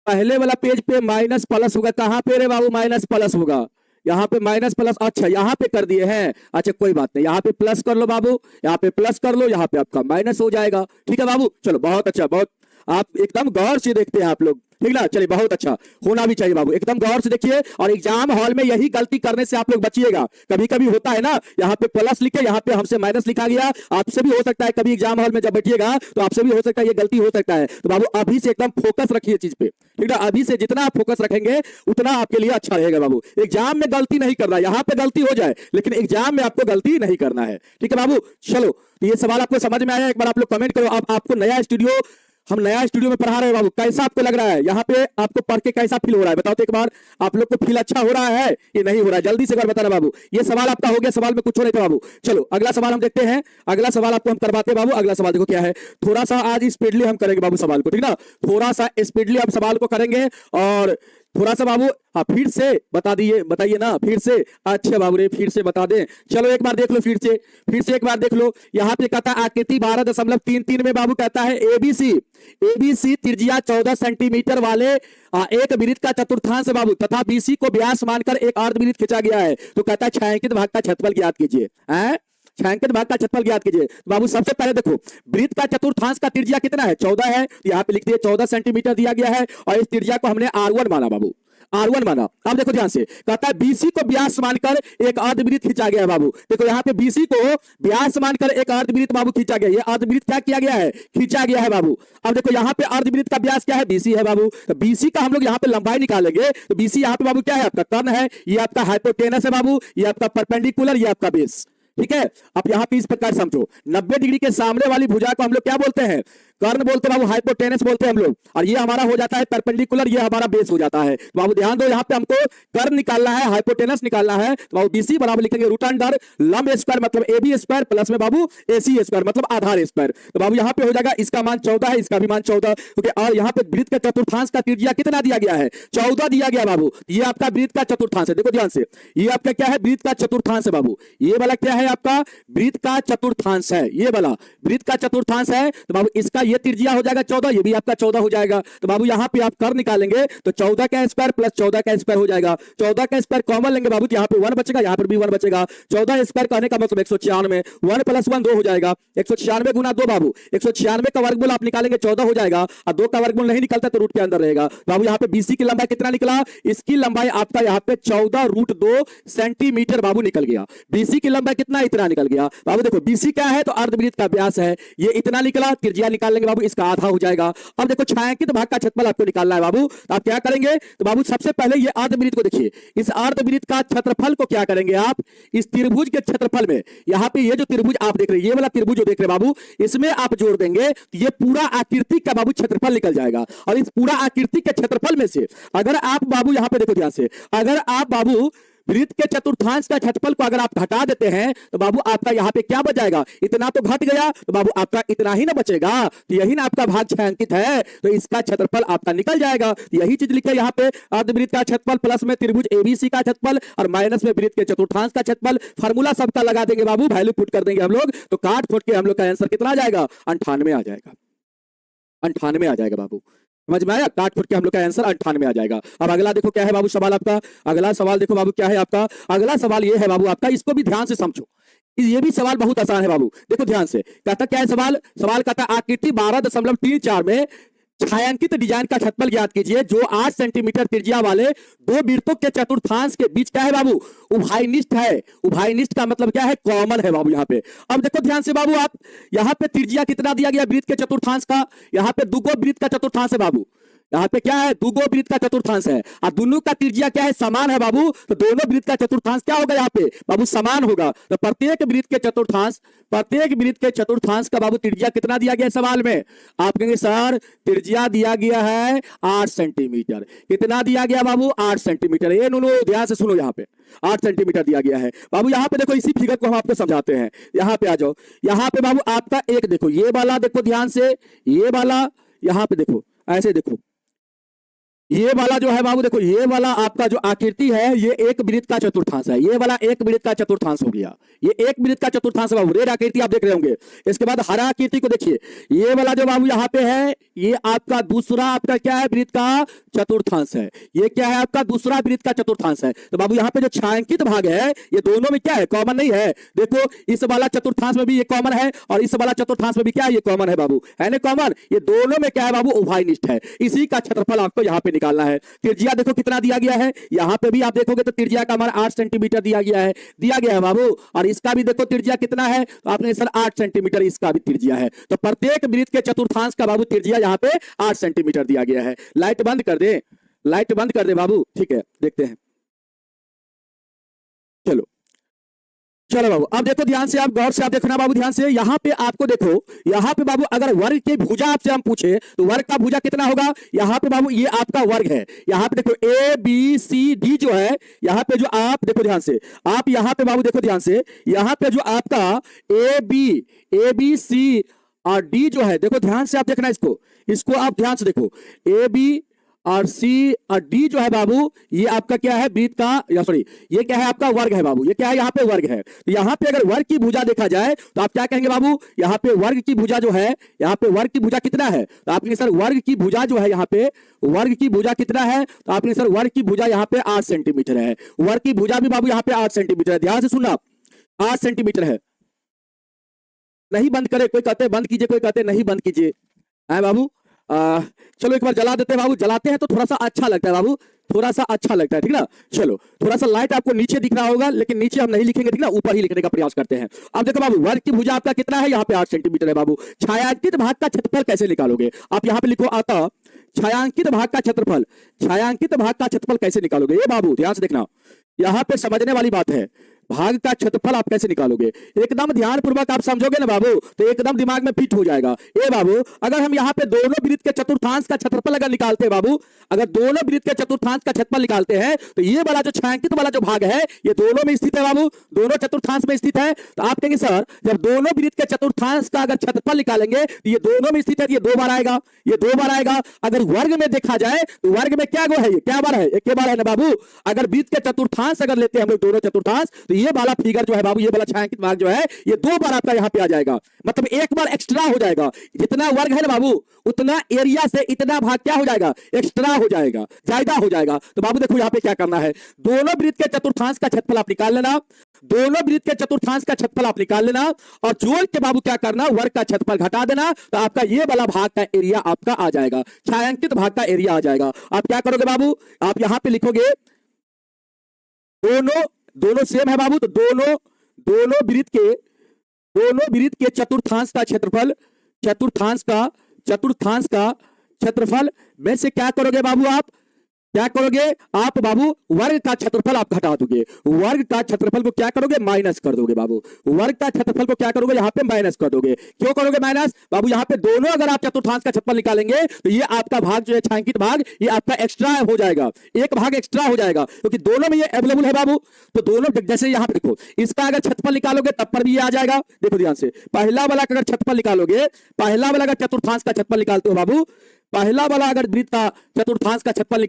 पहले वाला पेज पे माइनस प्लस होगा, कहां पे रे बाबू माइनस प्लस होगा, यहाँ पे माइनस प्लस, अच्छा यहाँ पे कर दिए हैं, अच्छा कोई बात नहीं, यहाँ पे प्लस कर लो बाबू, यहाँ पे प्लस कर लो, यहाँ पे आपका माइनस हो जाएगा, ठीक है बाबू। चलो बहुत अच्छा, बहुत आप एकदम गौर से देखते हैं आप लोग, ठीक ना, चलिए बहुत अच्छा होना भी चाहिए बाबू, एकदम गौर से देखिए। और एग्जाम हॉल में यही गलती करने से आप लोग बचिएगा, कभी कभी होता है ना यहाँ पे प्लस लिखे यहाँ पे हमसे माइनस लिखा गया, आपसे भी हो सकता है कभी एग्जाम हॉल में जब बैठिएगा तो आपसे भी हो सकता है ये गलती हो सकता है। तो बाबू अभी से एकदम फोकस रखिए चीज पे, ठीक है, अभी से जितना आप फोकस रखेंगे उतना आपके लिए अच्छा रहेगा बाबू। एग्जाम में गलती नहीं करना, यहाँ पे गलती हो जाए लेकिन एग्जाम में आपको गलती नहीं करना है, ठीक है बाबू। चलो ये सवाल आपको समझ में आया, एक बार आप लोग कमेंट करो। अब आपको नया स्टूडियो, हम नया स्टूडियो में पढ़ा रहे हैं बाबू, कैसा आपको लग रहा है, यहाँ पे आपको पढ़ के कैसा फील हो रहा है बताओ तो एक बार, आप लोग को फील अच्छा हो रहा है ये नहीं हो रहा है, जल्दी से एक बार बताना बाबू। ये सवाल आपका हो गया, सवाल में कुछ हो नहीं था बाबू। चलो अगला सवाल हम देखते हैं, अगला सवाल आपको हम करवाते हैं बाबू। अगला सवाल देखो क्या है, थोड़ा सा आज स्पीडली हम करेंगे बाबू सवाल को, ठीक ना, थोड़ा सा स्पीडली हम सवाल को करेंगे और थोड़ा सा बाबू हाँ फिर से बता दिए, बताइए ना फिर से, अच्छा बाबू रे फिर से बता दें, चलो एक बार देख लो फिर से एक बार देख लो। यहाँ पे कहता है आकृति 12.33 में बाबू कहता है एबीसी त्रिज्या 14 सेंटीमीटर वाले एक वृत्त का चतुर्थांश है बाबू तथा बीसी को व्यास मानकर एक अर्धवृत्त खींचा गया है, तो कहता है छायांकित भाग का क्षेत्रफल ज्ञात कीजिए। छायांकित भाग का क्षेत्रफल ज्ञात कीजिए। बाबू सबसे पहले देखो वृत्त का चतुर्थांश का त्रिज्या कितना है 14 है, यहाँ पे लिख दिए 14 सेंटीमीटर दिया गया है और इस त्रिज्या को हमने r1 माना बाबू, R1 माना। अब देखो ध्यान से, कहता है BC को व्यास मानकर एक अर्धवृत्त खींचा गया है बाबू। देखो यहाँ पे BC को व्यास मानकर एक अर्धवृत्त बाबू खींचा गया। ये अर्धवृत्त क्या किया गया है? खींचा गया है बाबू। अब देखो यहाँ पे अर्धवृत्त का व्यास क्या है? BC है बाबू। तो BC का हम लोग यहाँ पे लंबाई निकालेंगे, तो BC यहाँ पे बाबू क्या है? आपका कर्ण है, ये आपका हाइपोटेनस है बाबू, ये आपका परपेंडिकुलर, ये आपका बेस। ठीक है, अब यहां पे इस प्रकार समझो, 90 डिग्री के सामने वाली भुजा को हम लोग क्या बोलते हैं? कर्ण बोलते हैं बाबू, हाइपोटेनस बोलते हैं हम लोग, और ये हमारा हो जाता है परपेंडिकुलर, ये हमारा बेस हो जाता है। तो बाबू ध्यान दो, यहाँ पे हमको कर्ण निकालना है, हाइपोटेनस निकालना है, तो बाबू BC बराबर लिखेंगे रूट अंडर लंब स्क्वायर मतलब AB स्क्वायर प्लस में बाबू AC स्क्वायर मतलब आधार स्क्वायर। तो बाबू यहाँ पे हो जाएगा, इसका मान 14 है, इसका भी मान 14, क्योंकि और यहाँ पे वृत्त का चतुर्थांश का त्रिज्या कितना दिया गया है? 14 दिया गया बाबू। ये आपका वृत्त का चतुर्थांश है। देखो ध्यान से, ये आपका क्या है? वृत्त का चतुर्थांश है बाबू। ये वाला क्या है? आपका वृत्त का चतुर्थांश है, ये वाला वृत्त का चतुर्थांश है। तो बाबू इसका ये त्रिज्या हो जाएगा 14, ये भी आपका 14 हो जाएगा। तो बाबू यहाँ पे आप कर निकालेंगे तो 14 का स्क्वायर प्लस 14 का स्क्वायर हो जाएगा। 14 का स्क्वायर कॉमन लेंगे बाबू, तो यहाँ पे 1 बचेगा, यहाँ पर भी 1 बचेगा। 14 स्क्वायर कहने का मतलब 196, 1 प्लस 1 2 हो जाएगा। 196 गुना 2 बाबू, 196 का वर्गमूल आप निकालेंगे 14 हो जाएगा, और 2 का वर्गमूल नहीं निकलता तो रूट के अंदर रहेगा। बाबू यहाँ पे BC की लंबाई कितना निकला? इसकी लंबाई आपका यहाँ पे 14√2 सेंटीमीटर बाबू निकल गया। BC की लंबाई कितना? इतना निकल गया बाबू। देखो BC क्या है? तो अर्धवृत्त का व्यास है, ये इतना निकला। त्रिज्या निकाल लेंगे बाबू, इसका आधा हो जाएगा। अब देखो छायांकित भाग का क्षेत्रफल आपको निकालना है बाबू, तो आप क्या करेंगे? तो बाबू सबसे पहले ये अर्धवृत्त को देखिए, इस अर्धवृत्त का क्षेत्रफल को क्या करेंगे आप? इस त्रिभुज के क्षेत्रफल में, यहाँ पे ये जो त्रिभुज आप देख रहे हैं, ये वाला त्रिभुज जो देख रहे हैं बाबू, इसमें आप जोड़ देंगे तो ये पूरा आकृति का बाबू क्षेत्रफल निकल जाएगा। और इस पूरा आकृति के क्षेत्रफल में से अगर आप बाबू यहाँ पे देखो ध्यान से, अगर आप बाबू वृत्त के चतुर्थांश का क्षेत्रफल को अगर आप घटा देते हैं तो बाबू आपका यहाँ पे क्या बच जाएगा? इतना तो घट गया, तो बाबू आपका इतना ही ना बचेगा, तो यही ना आपका भाग छायांकित है, तो इसका क्षेत्रफल आपका निकल जाएगा। यही चीज लिखे यहाँ पे, अर्धवृत्त का क्षेत्रफल प्लस में त्रिभुज ABC का क्षेत्रफल और माइनस में वृत्त के चतुर्थांश का क्षेत्रफल। फार्मूला सबका लगा देंगे बाबू, वैल्यू पुट कर देंगे हम लोग, तो काट खोट के हम लोग का आंसर कितना आ जाएगा? 98 आ जाएगा। 98 आ जाएगा बाबू, समझ में आया? काट फुट के हम लोग का आंसर 98 आ जाएगा। अब अगला देखो क्या है बाबू सवाल आपका, अगला सवाल देखो बाबू क्या है आपका, अगला सवाल ये है बाबू आपका, इसको भी ध्यान से समझो, ये भी सवाल बहुत आसान है बाबू। देखो ध्यान से, कहता क्या है सवाल? सवाल कहता आकृति 12.34 में छायांकित डिजाइन का क्षेत्रफल ज्ञात कीजिए जो 8 सेंटीमीटर त्रिज्या वाले दो वृत्तों के चतुर्थांश के बीच क्या है बाबू? उभयनिष्ठ है। उभयनिष्ठ का मतलब क्या है? कॉमन है बाबू यहाँ पे। अब देखो ध्यान से बाबू, आप यहाँ पे त्रिज्या कितना दिया गया वृत्त के चतुर्थांश का? यहाँ पे दुगो वृत्त का चतुर्थांश है बाबू। यहाँ पे क्या है? दुगो वृत्त का चतुर्थांश है, और दोनों का त्रिज्या क्या है? समान है बाबू। तो दोनों वृत्त का चतुर्थांश क्या होगा यहाँ पे बाबू? समान होगा। तो प्रत्येक वृत्त के चतुर्थांश का बाबू त्रिज्या कितना दिया गया है सवाल में? आप कहेंगे सर त्रिज्या दिया गया है 8 सेंटीमीटर। कितना दिया गया बाबू? 8 सेंटीमीटर। ये नो ध्यान से सुनो, यहाँ पे 8 सेंटीमीटर दिया गया है बाबू। यहाँ पे देखो, इसी फिगर को हम आपको समझाते हैं। यहाँ पे आ जाओ, यहाँ पे बाबू आपका एक देखो, ये वाला देखो ध्यान से, ये वाला यहाँ पे देखो, ऐसे देखो, ये वाला जो है बाबू देखो, ये वाला आपका जो आकृति है ये एक वृत्त का चतुर्थांश है। ये वाला एक वृत्त का चतुर्थांश हो गया, ये एक वृत्त का चतुर्थांश है बाबू। रेड आकृति आप देख रहे होंगे। इसके बाद हरा आकृति को देखिए, ये वाला जो बाबू यहाँ पे है ये आपका दूसरा आपका क्या है? वृत्त का चतुर्थांश है। ये क्या है? आपका दूसरा वृत्त का चतुर्थांश है। तो बाबू यहाँ पे जो छायांकित भाग है ये दोनों में क्या है? कॉमन नहीं है। देखो इस वाला चतुर्थांश में भी ये कॉमन है और इस वाला चतुर्थांश में भी क्या है? ये कॉमन है बाबू, है ना कॉमन। ये दोनों में क्या है बाबू? उभयनिष्ठ है। इसी का क्षेत्रफल आपको यहाँ पे निकालना है। त्रिज्या देखो कितना दिया गया है, यहाँ पे भी आप देखोगे तो त्रिज्या का मान 8 सेंटीमीटर दिया गया है बाबू। और इसका भी देखो त्रिज्या कितना है? तो आपने सर 8 सेंटीमीटर इसका भी त्रिज्या है। तो प्रत्येक वृत्त के चतुर्थांश का बाबू त्रिज्या यहाँ पे 8 सेंटीमीटर दिया गया है। लाइट बंद कर दे, लाइट बंद कर दे बाबू। ठीक है, देखते हैं, चलो चलो बाबू। अब देखो ध्यान से, आप गौर से आप देखना बाबू ध्यान से। यहाँ पे आपको देखो, यहाँ पे बाबू अगर वर्ग की भुजा आपसे हम पूछे तो वर्ग का भुजा कितना होगा? यहाँ पे बाबू ये आपका वर्ग है। यहाँ पे देखो ABCD जो है, यहाँ पे जो आप देखो ध्यान से, आप यहाँ पे बाबू देखो ध्यान से, यहाँ पे जो आपका ABC और D जो है, देखो ध्यान से आप देखना इसको आप ध्यान से देखो। AB और C और D जो है बाबू, ये आपका क्या है? वृत्त का, या सॉरी ये क्या है? आपका वर्ग है बाबू। ये क्या है? यहाँ पे वर्ग है। तो यहाँ पे अगर वर्ग की भुजा देखा जाए तो आप क्या कहेंगे बाबू? यहाँ पे वर्ग की भुजा जो है, यहाँ पे वर्ग की भुजा कितना है? तो आपने सर वर्ग की भुजा जो है, यहाँ पे वर्ग की भुजा कितना है? तो आपने सर वर्ग की भुजा यहाँ पे 8 सेंटीमीटर है। वर्ग की भुजा भी बाबू यहाँ पे 8 सेंटीमीटर है। ध्यान से सुनना, 8 सेंटीमीटर है। नहीं बंद करे, कोई कहते बंद कीजिए, कोई कहते नहीं बंद कीजिए, है बाबू। चलो एक बार जला देते हैं बाबू, जलाते हैं तो थोड़ा सा अच्छा लगता है बाबू, थोड़ा सा अच्छा लगता है, ठीक ना। चलो थोड़ा सा लाइट आपको नीचे दिख रहा होगा, लेकिन नीचे हम नहीं लिखेंगे, ठीक ना, ऊपर ही लिखने का प्रयास करते हैं। अब देखो बाबू, वर्ग की भुजा आपका कितना है, यहाँ पे 8 सेंटीमीटर है बाबू। छायांकित भाग का क्षेत्रफल कैसे निकालोगे, आप यहाँ पे लिखो आता छायांकित भाग का क्षेत्रफल, छायांकित भाग का क्षेत्रफल कैसे निकालोगे, ये बाबू ध्यान से देखना, यहाँ पे समझने वाली बात है। भाग का क्षेत्रफल आप कैसे निकालोगे, एकदम ध्यानपूर्वक आप समझोगे ना बाबू, तो एकदम दिमाग में फिट हो जाएगा। ए बाबू, अगर हम यहाँ पे दोनों वृत्त के चतुर्थांश का क्षेत्रफल अगर निकालते हैं बाबू, अगर दोनों वृत्त के चतुर्थांश का क्षेत्रफल निकालते हैं, तो ये वाला जो छायांकित वाला जो भाग है, ये दोनों में स्थित है बाबू, दोनों चतुर्थांश में स्थित है। तो आप कहेंगे सर, जब दोनों वृत्त के चतुर्थांश का अगर क्षेत्रफल निकालेंगे तो ये दोनों में स्थित है, ये 2 बार आएगा, ये 2 बार आएगा। अगर वर्ग में देखा जाए तो वर्ग में क्या गो है, ये क्या बार है, एक बार है ना बाबू। अगर वृत्त के चतुर्थांश अगर लेते हैं हम लोग दोनों चतुर्थांश, तो ये वाला फिगर जो है बाबू, ये वाला छायांकित भाग जो है, ये 2 बार आपका यहाँ पे आ जाएगा, मतलब एक बार एक्स्ट्रा हो जाएगा। जितना वर्ग है ना बाबू, उतना एरिया से इतना भाग क्या हो जाएगा, एक्स्ट्रा हो जाएगा, ज्यादा हो जाएगा। तो बाबू देखो यहाँ पे क्या करना है, दोनों वृत्त के चतुर्थांश का क्षेत्रफल आप निकाल लेना, दोनों वृत्त के चतुर्थांश का क्षेत्रफल आप निकाल लेना, और जोड़ के बाबू क्या करना, वर्ग का क्षेत्रफल घटा देना, तो आपका ये वाला भाग का एरिया आपका आ जाएगा, छायांकित भाग का एरिया आ जाएगा। आप क्या करोगे बाबू, आप यहां पे लिखोगे दोनों सेम है बाबू, तो दोनों वृत्त के चतुर्थांश का क्षेत्रफल, चतुर्थांश का क्षेत्रफल में से क्या करोगे बाबू, आप क्या करोगे, आप बाबू वर्ग का क्षेत्रफल आप घटा दोगे, वर्ग का क्षेत्रफल को क्या करोगे, माइनस कर दोगे बाबू, वर्ग का क्षेत्रफल को क्या करोगे, यहाँ पे माइनस कर दोगे। क्यों करोगे माइनस बाबू, यहाँ पे दोनों अगर आप चतुर्थांश का क्षेत्रफल निकालेंगे तो ये आपका भाग जो है छायांकित भाग, ये आपका एक्स्ट्रा हो जाएगा, एक भाग एक्स्ट्रा हो जाएगा, क्योंकि दोनों में ये अवेलेबल है बाबू। तो दोनों जैसे यहाँ पे देखो, इसका अगर क्षेत्रफल निकालोगे तब पर भी ये आ जाएगा। देखो ध्यान से, पहला वाला अगर क्षेत्रफल निकालोगे, पहला वाला अगर चतुर्थांश का क्षेत्रफल निकालते हो बाबू, पहला वाला अगर वृत्त का चतुर्थांश का क्षेत्रफल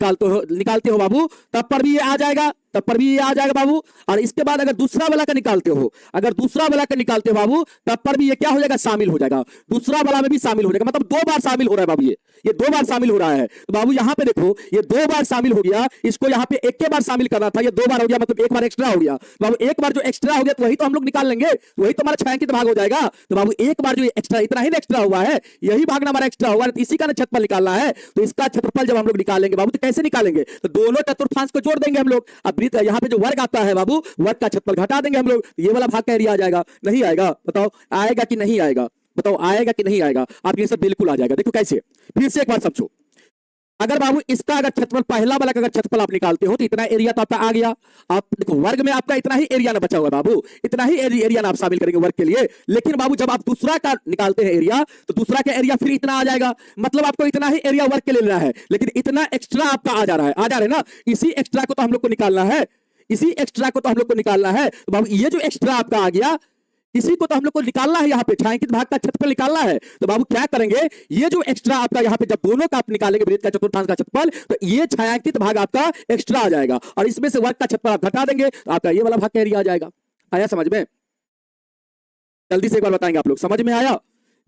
निकालते हो बाबू, तब पर भी ये आ जाएगा, तब पर भी ये आ जाएगा बाबू। और इसके बाद अगर दूसरा वाला का निकालते हो, अगर दूसरा वाला का निकालते हो बाबू, तब पर भी ये क्या हो जाएगा, शामिल हो जाएगा, दूसरा वाला में भी शामिल हो जाएगा, मतलब 2 बार शामिल हो रहा है बाबू, ये 2 बार शामिल हो रहा है। तो बाबू यहाँ पे देखो, ये 2 बार शामिल हो गया, इसको यहाँ पे एक के बार शामिल करना था, ये 2 बार हो गया, मतलब एक बार एक्स्ट्रा हो गया बाबू। एक बार जो एक्स्ट्रा हो गया तो वही तो हम लोग निकाल लेंगे, वही तो हमारा छायांकित भाग हो जाएगा। तो बाबू एक बार जो एक्स्ट्रा, इतना ही एक्स्ट्रा हुआ है, यही भाग ना हमारा एक्स्ट्रा हुआ है, इसी का ना क्षेत्रफल निकालना है। तो इसका क्षेत्रफल जब हम लोग निकालेंगे बाबू, तो कैसे निकालेंगे, तो दोनों चतुर्थांश को जोड़ देंगे हम लोग। अब यहाँ पे जो वर्ग आता है बाबू, वर्ग का क्षेत्रफल घटा देंगे हम लोग, ये वाला भाग का एरिया आ जाएगा। नहीं आएगा, बताओ आएगा कि नहीं आएगा, बताओ आएगा कि नहीं आएगा, आपके सब बिल्कुल आ जाएगा। देखो कैसे, फिर से एक बार समझो, अगर बाबू इसका अगर क्षेत्रफल, पहला वाला का अगर क्षेत्रफल आप निकालते हो तो इतना एरिया तो आपका आ गया। आप देखो वर्ग में आपका इतना ही एरिया ना बचा हुआ है बाबू, इतना ही एरिया ना आप शामिल करेंगे वर्ग के लिए। लेकिन बाबू जब आप दूसरा का निकालते हैं एरिया, तो दूसरा का एरिया फिर इतना आ जाएगा, मतलब आपको इतना ही एरिया वर्ग के लिए लेना है, लेकिन इतना एक्स्ट्रा आपका आ जा रहा है ना, इसी एक्स्ट्रा को तो हम लोग को निकालना है, इसी एक्स्ट्रा को तो हम लोग को निकालना है। तो बाबू ये जो एक्स्ट्रा आपका आ गया, इसी को तो हम लोग को निकालना है, यहाँ पे छायांकित भाग का क्षेत्रफल निकालना है। तो बाबू क्या करेंगे, ये जो एक्स्ट्रा आपका यहाँ पे जब दोनों का आप निकालेंगे वृत्त का चतुर्थांश का क्षेत्रफल, तो ये छायांकित भाग आपका एक्स्ट्रा आ जाएगा, और इसमें से वर्ग का क्षेत्रफल आप घटा देंगे, तो आपका ये वाला भाग का एरिया आ जाएगा। आया समझ में, जल्दी से एक बार बताएंगे आप लोग, समझ में आया,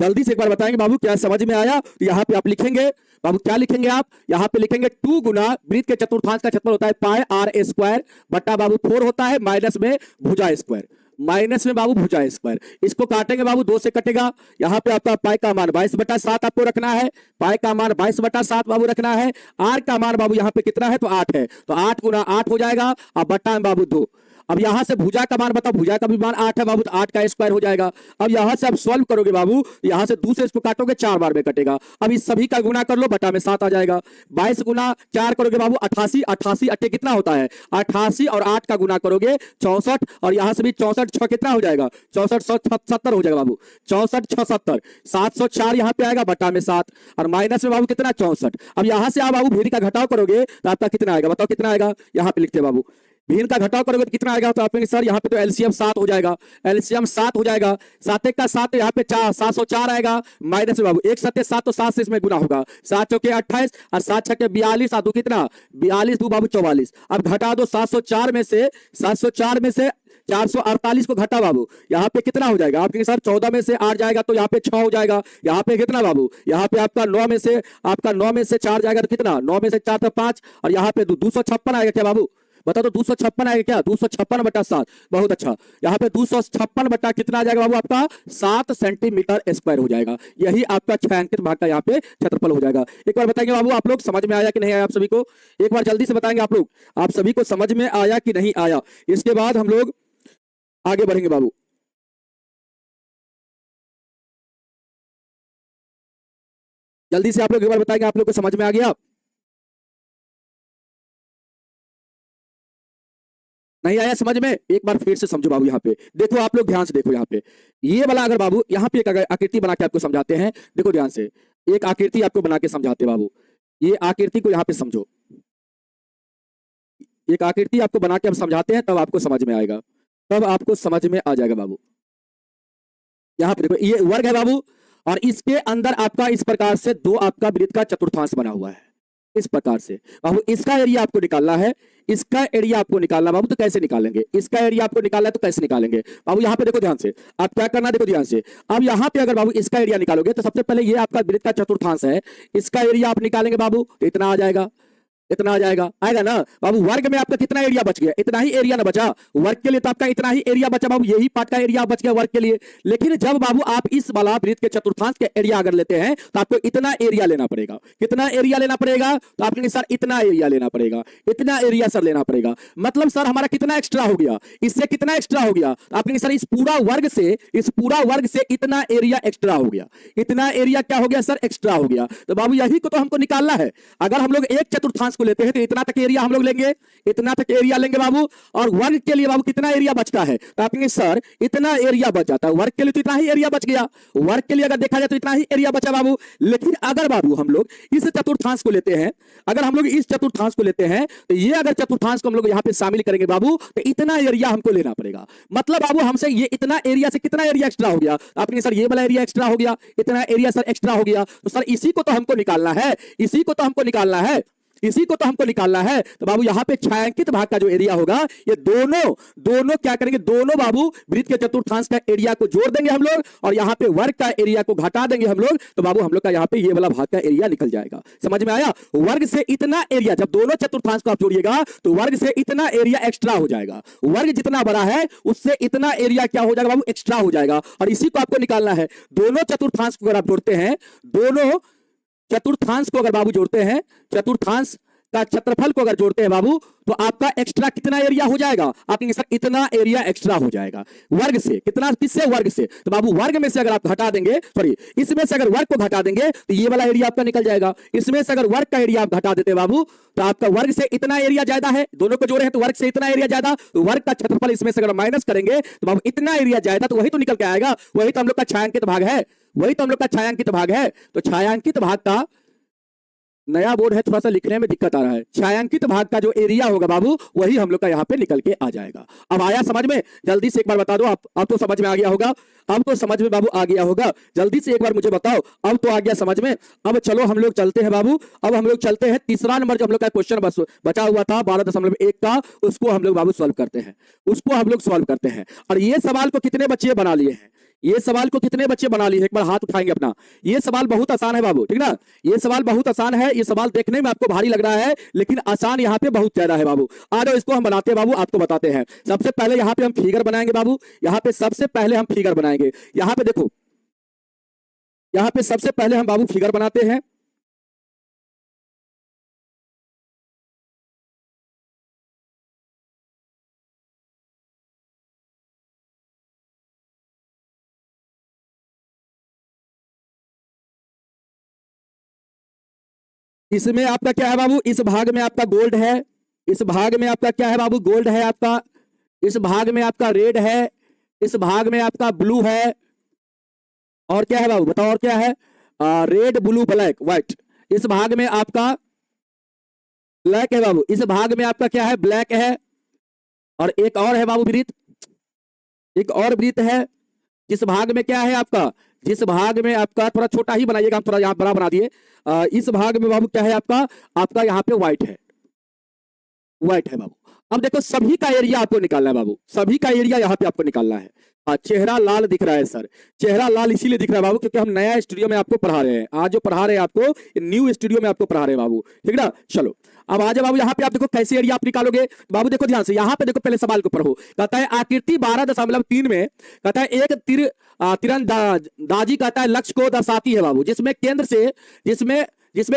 जल्दी से एक बार बताएंगे बाबू क्या समझ में आया। तो यहाँ पे आप लिखेंगे बाबू, क्या लिखेंगे आप, यहाँ पे लिखेंगे 2 गुना वृत्त के चतुर्थांश का क्षेत्रफल होता है पाई आर स्क्वायर बटा बाबू 4 होता है, माइनस में भुजा स्क्वायर, माइनस में बाबू भुजा स्क्वायर। इसको काटेंगे बाबू, 2 से कटेगा, यहाँ पे आपका पाई का मान 22/7 आपको रखना है, पाई का मान 22/7 बाबू रखना है। आर का मान बाबू यहाँ पे कितना है, तो 8 है, तो 8 गुना 8 हो जाएगा, अब बट्टा में बाबू 2। अब यहां से भुजा का मान बताओ, भुजा का भी मान 8 है बाबू, तो 8 का स्क्वायर हो जाएगा। अब यहां से आप सॉल्व करोगे बाबू, यहां से 2 से इसको काटोगे, 4 बार में कटेगा। अब इस सभी का गुना कर लो, बटा में 7 आ जाएगा। 22 गुना 4 करोगे बाबू 88, 88 अट्टे कितना होता है 88, और 8 का गुना करोगे 64, और यहां से भी 64 6 कितना हो जाएगा 64 70 हो जाएगा बाबू, 64 6 70, 704 यहाँ पे आएगा, बटा में 7, और माइनस में बाबू कितना 64। अब यहां से आप बाबू भीड़ का घटाव करोगे तो आपका कितना आएगा, बताओ कितना आएगा, यहाँ पे लिखते हैं बाबू, भीड़ का घटाव करोगे तो कितना आएगा, तो आप सर यहाँ पे तो एलसीएम 7 हो जाएगा, एलसीएम 7 हो जाएगा, 7 का 7 यहाँ पे 704 आएगा, माइनस में बाबू 1 7 7, तो 7 से इसमें गुना होगा, 7 चौके 28 और 7 छक्के 42, और 2 कितना 42, 2 बाबू 44। अब घटा दो 704 में से 448 को घटा बाबू, यहाँ पे कितना हो जाएगा आपके सर, 14 में से 8 जाएगा तो यहाँ पे 6 हो जाएगा, यहाँ पे कितना बाबू, यहाँ पे आपका 9 में से 4 जाएगा तो कितना, 9 में से 4 तो 5, और यहाँ पे 256 आएगा क्या बाबू, बता दो 256 आएगा क्या? 256/7। बहुत अच्छा। यहाँ पे 256 बटा कितना आ जाएगा बाबू आपका? 7 सेंटीमीटर स्क्वायर हो जाएगा। यही आपका छायांकित भाग का यहाँ पे क्षेत्रफल हो जाएगा। एक बार बताएंगे बाबू आप लोग, समझ में आया कि नहीं आया आप सभी को? एक बार जल्दी से बताएंगे आप लोग, आप सभी को समझ में आया कि नहीं आया? इसके बाद हम लोग आगे बढ़ेंगे बाबू। जल्दी से आप लोग एक बार बताएंगे, आप लोग को समझ में आ गया? नहीं आया समझ में? एक बार फिर से समझो बाबू। यहाँ पे देखो, आप लोग ध्यान से देखो। यहाँ पे ये वाला अगर बाबू यहाँ पे एक अगर आकृति बना के आपको समझाते हैं, देखो ध्यान से, एक आकृति आपको बना के समझाते हैं बाबू। ये आकृति को यहाँ पे समझो, एक आकृति आपको बना के हम समझाते हैं, तब आपको समझ में आएगा, तब आपको समझ में आ जाएगा बाबू। यहाँ पे देखो, ये वर्ग है बाबू, और इसके अंदर आपका इस प्रकार से दो आपका वृत्त का चतुर्थांश बना हुआ है। इस प्रकार से बाबू इसका एरिया आपको निकालना है, इसका एरिया आपको निकालना बाबू। तो कैसे निकालेंगे? इसका एरिया आपको निकालना है तो कैसे निकालेंगे बाबू? यहाँ पे देखो ध्यान से, आप क्या करना देखो ध्यान से। अब यहाँ पे अगर बाबू इसका एरिया निकालोगे तो सबसे पहले ये आपका वृत्त का चतुर्थांश है, इसका एरिया आप निकालेंगे बाबू तो इतना आ जाएगा, इतना आ जाएगा, आएगा ना बाबू। वर्ग में आपका कितना एरिया बच गया? इतना ही एरिया ना बचा वर्ग के लिए, तो आपका इतना ही एरिया बचा बाबू, यही पार्ट का एरिया बच गया वर्ग के लिए। लेकिन जब बाबू आप इस वाला वृत्त के चतुर्थांश के एरिया अगर लेते हैं तो आपको इतना एरिया लेना पड़ेगा। कितना एरिया लेना पड़ेगा? तो आपके सर इतना एरिया लेना पड़ेगा, इतना एरिया सर लेना पड़ेगा। मतलब सर हमारा कितना एक्स्ट्रा हो गया? इससे कितना एक्स्ट्रा हो गया? तो आपके सर इस पूरा वर्ग से, इस पूरा वर्ग से इतना एरिया एक्स्ट्रा हो गया। इतना एरिया क्या हो गया सर? एक्स्ट्रा हो गया। तो बाबू यही को तो हमको निकालना है। अगर हम लोग एक चतुर्थांश को लेते हैं तो इतना तक एरिया हम लोग लेंगे, इतना तक एरिया लेंगे बाबू। और वर्ग के लिए बाबू कितना एरिया बचता है? तो आपके सर इतना एरिया बच जाता है। वर्ग के लिए तो इतना ही एरिया बच गया, वर्ग के लिए अगर देखा जाए तो इतना ही एरिया बचा बाबू। लेकिन अगर बाबू हम लोग इस चतुर्थांश को लेते हैं, अगर हम लोग इस चतुर्थांश को लेते हैं तो ये अगर चतुर्थांश को हम लोग यहाँ पे शामिल करेंगे बाबू तो इतना एरिया हमको लेना पड़ेगा। मतलब बाबू हमसे ये इतना एरिया से कितना एरिया एक्स्ट्रा हो गया? आपके सर ये वाला एरिया एक्स्ट्रा हो गया, इतना एरिया सर एक्स्ट्रा हो गया। तो सर इसी को तो हमको निकालना है, इसी को तो हमको निकालना है, इसी को तो हमको निकालना है। तो बाबू यहाँ पे छायांकित भाग का जो एरिया होगा, ये दोनों क्या करेंगे? दोनों बाबू वृत्त के चतुर्थांश का एरिया को जोड़ देंगे हम लोग, और यहाँ पे वर्ग का एरिया को घटा देंगे हम लोग। तो बाबू हम लोग का यहाँ पे ये वाला भाग का एरिया निकल जाएगा। समझ में आया? वर्ग से इतना एरिया, जब दोनों चतुर्थांश को आप जोड़िएगा तो वर्ग से इतना एरिया एक्स्ट्रा हो जाएगा। वर्ग जितना बड़ा है उससे इतना एरिया क्या हो जाएगा बाबू? एक्स्ट्रा हो जाएगा। और इसी को आपको निकालना है। दोनों चतुर्थांश को अगर आप जोड़ते हैं, दोनों चतुर्थांश को अगर बाबू जोड़ते हैं, चतुर्थांश का क्षेत्रफल को अगर जोड़ते हैं बाबू, तो आपका एक्स्ट्रा कितना एरिया हो जाएगा? आपके सर इतना एरिया एक्स्ट्रा हो जाएगा वर्ग से। कितना? किससे? वर्ग से। तो बाबू वर्ग में से अगर आप घटा देंगे, सॉरी इसमें से अगर वर्ग को घटा देंगे तो ये वाला एरिया आपका निकल जाएगा। इसमें से अगर वर्ग का एरिया आप घटा देते बाबू तो आपका वर्ग से इतना एरिया ज्यादा है, दोनों को जोड़े हैं तो वर्ग से इतना एरिया ज्यादा, तो वर्ग का क्षेत्रफल इसमें से अगर माइनस करेंगे तो बाबू इतना एरिया ज्यादा, तो वही तो निकल के आएगा। वही तो हम लोग का छायांकित भाग है, वही तो हम लोग का छायांकित भाग है। तो छायांकित भाग का नया बोर्ड है, थोड़ा सा लिखने में दिक्कत आ रहा है। छायांकित भाग का जो एरिया होगा बाबू वही हम लोग का यहाँ पे निकल के आ जाएगा। अब आया समझ में? जल्दी से एक बार बता दो। आप अब तो समझ में आ गया होगा, अब तो समझ में बाबू आ गया होगा। जल्दी से एक बार मुझे बताओ, अब तो आ गया समझ में। अब चलो हम लोग चलते हैं बाबू, अब हम लोग चलते हैं तीसरा नंबर जो हम लोग का क्वेश्चन बचा हुआ था 12.1 का, उसको हम लोग बाबू सॉल्व करते हैं, उसको हम लोग सॉल्व करते हैं। और ये सवाल को कितने बच्चे बना लिए हैं? ये सवाल को कितने बच्चे बना लिए? एक बार हाथ उठाएंगे अपना। ये सवाल बहुत आसान है बाबू, ठीक ना? ये सवाल बहुत आसान है। ये सवाल देखने में आपको भारी लग रहा है, लेकिन आसान यहाँ पे बहुत ज्यादा है बाबू। आ जाओ इसको हम बनाते हैं बाबू, आपको बताते हैं। सबसे पहले यहाँ पे हम फिगर बनाएंगे बाबू, यहाँ पे सबसे पहले हम फिगर बनाएंगे। यहाँ पे देखो, यहाँ पे सबसे पहले हम बाबू फिगर बनाते हैं। इसमें आपका क्या है बाबू? इस भाग में आपका गोल्ड है, इस भाग में आपका क्या है बाबू? गोल्ड है आपका। इस भाग में आपका रेड है, इस भाग में आपका ब्लू है, और क्या है बाबू बताओ? और क्या है? Red blue black white. इस भाग में आपका ब्लैक है बाबू, इस भाग में आपका क्या है? ब्लैक है। और एक और है बाबू वृत्त, एक और वृत्त है जिस भाग में क्या है आपका? जिस भाग में आपका, थोड़ा छोटा ही बनाइएगा, हम थोड़ा यहाँ बड़ा बना दिए। इस भाग में बाबू क्या है आपका? आपका यहाँ पे व्हाइट है, व्हाइट है बाबू। अब देखो सभी का एरिया आपको निकालना है बाबू, सभी का एरिया यहाँ पे आपको निकालना है। हाँ, चेहरा लाल दिख रहा है सर, चेहरा लाल इसीलिए दिख रहा है बाबू क्योंकि हम नया स्टूडियो में आपको पढ़ा रहे हैं। आज जो पढ़ा रहे हैं आपको न्यू स्टूडियो में आपको पढ़ा रहे हैं बाबू, ठीक ना। चलो अब आ जाओ बाबू, यहाँ पे आप देखो कैसे एरिया आप निकालोगे बाबू। देखो ध्यान से, यहाँ पे देखो पहले सवाल को पढ़ो। कहता है आकृति 12.3 में कहता है एक तीरंदाजी कहता है लक्ष्य को दर्शाती है बाबू, जिसमें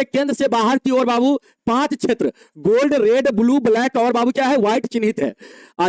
केंद्र से बाहर की ओर बाबू 5 क्षेत्र गोल्ड, रेड, ब्लू, ब्लैक और बाबू क्या है व्हाइट चिन्हित है,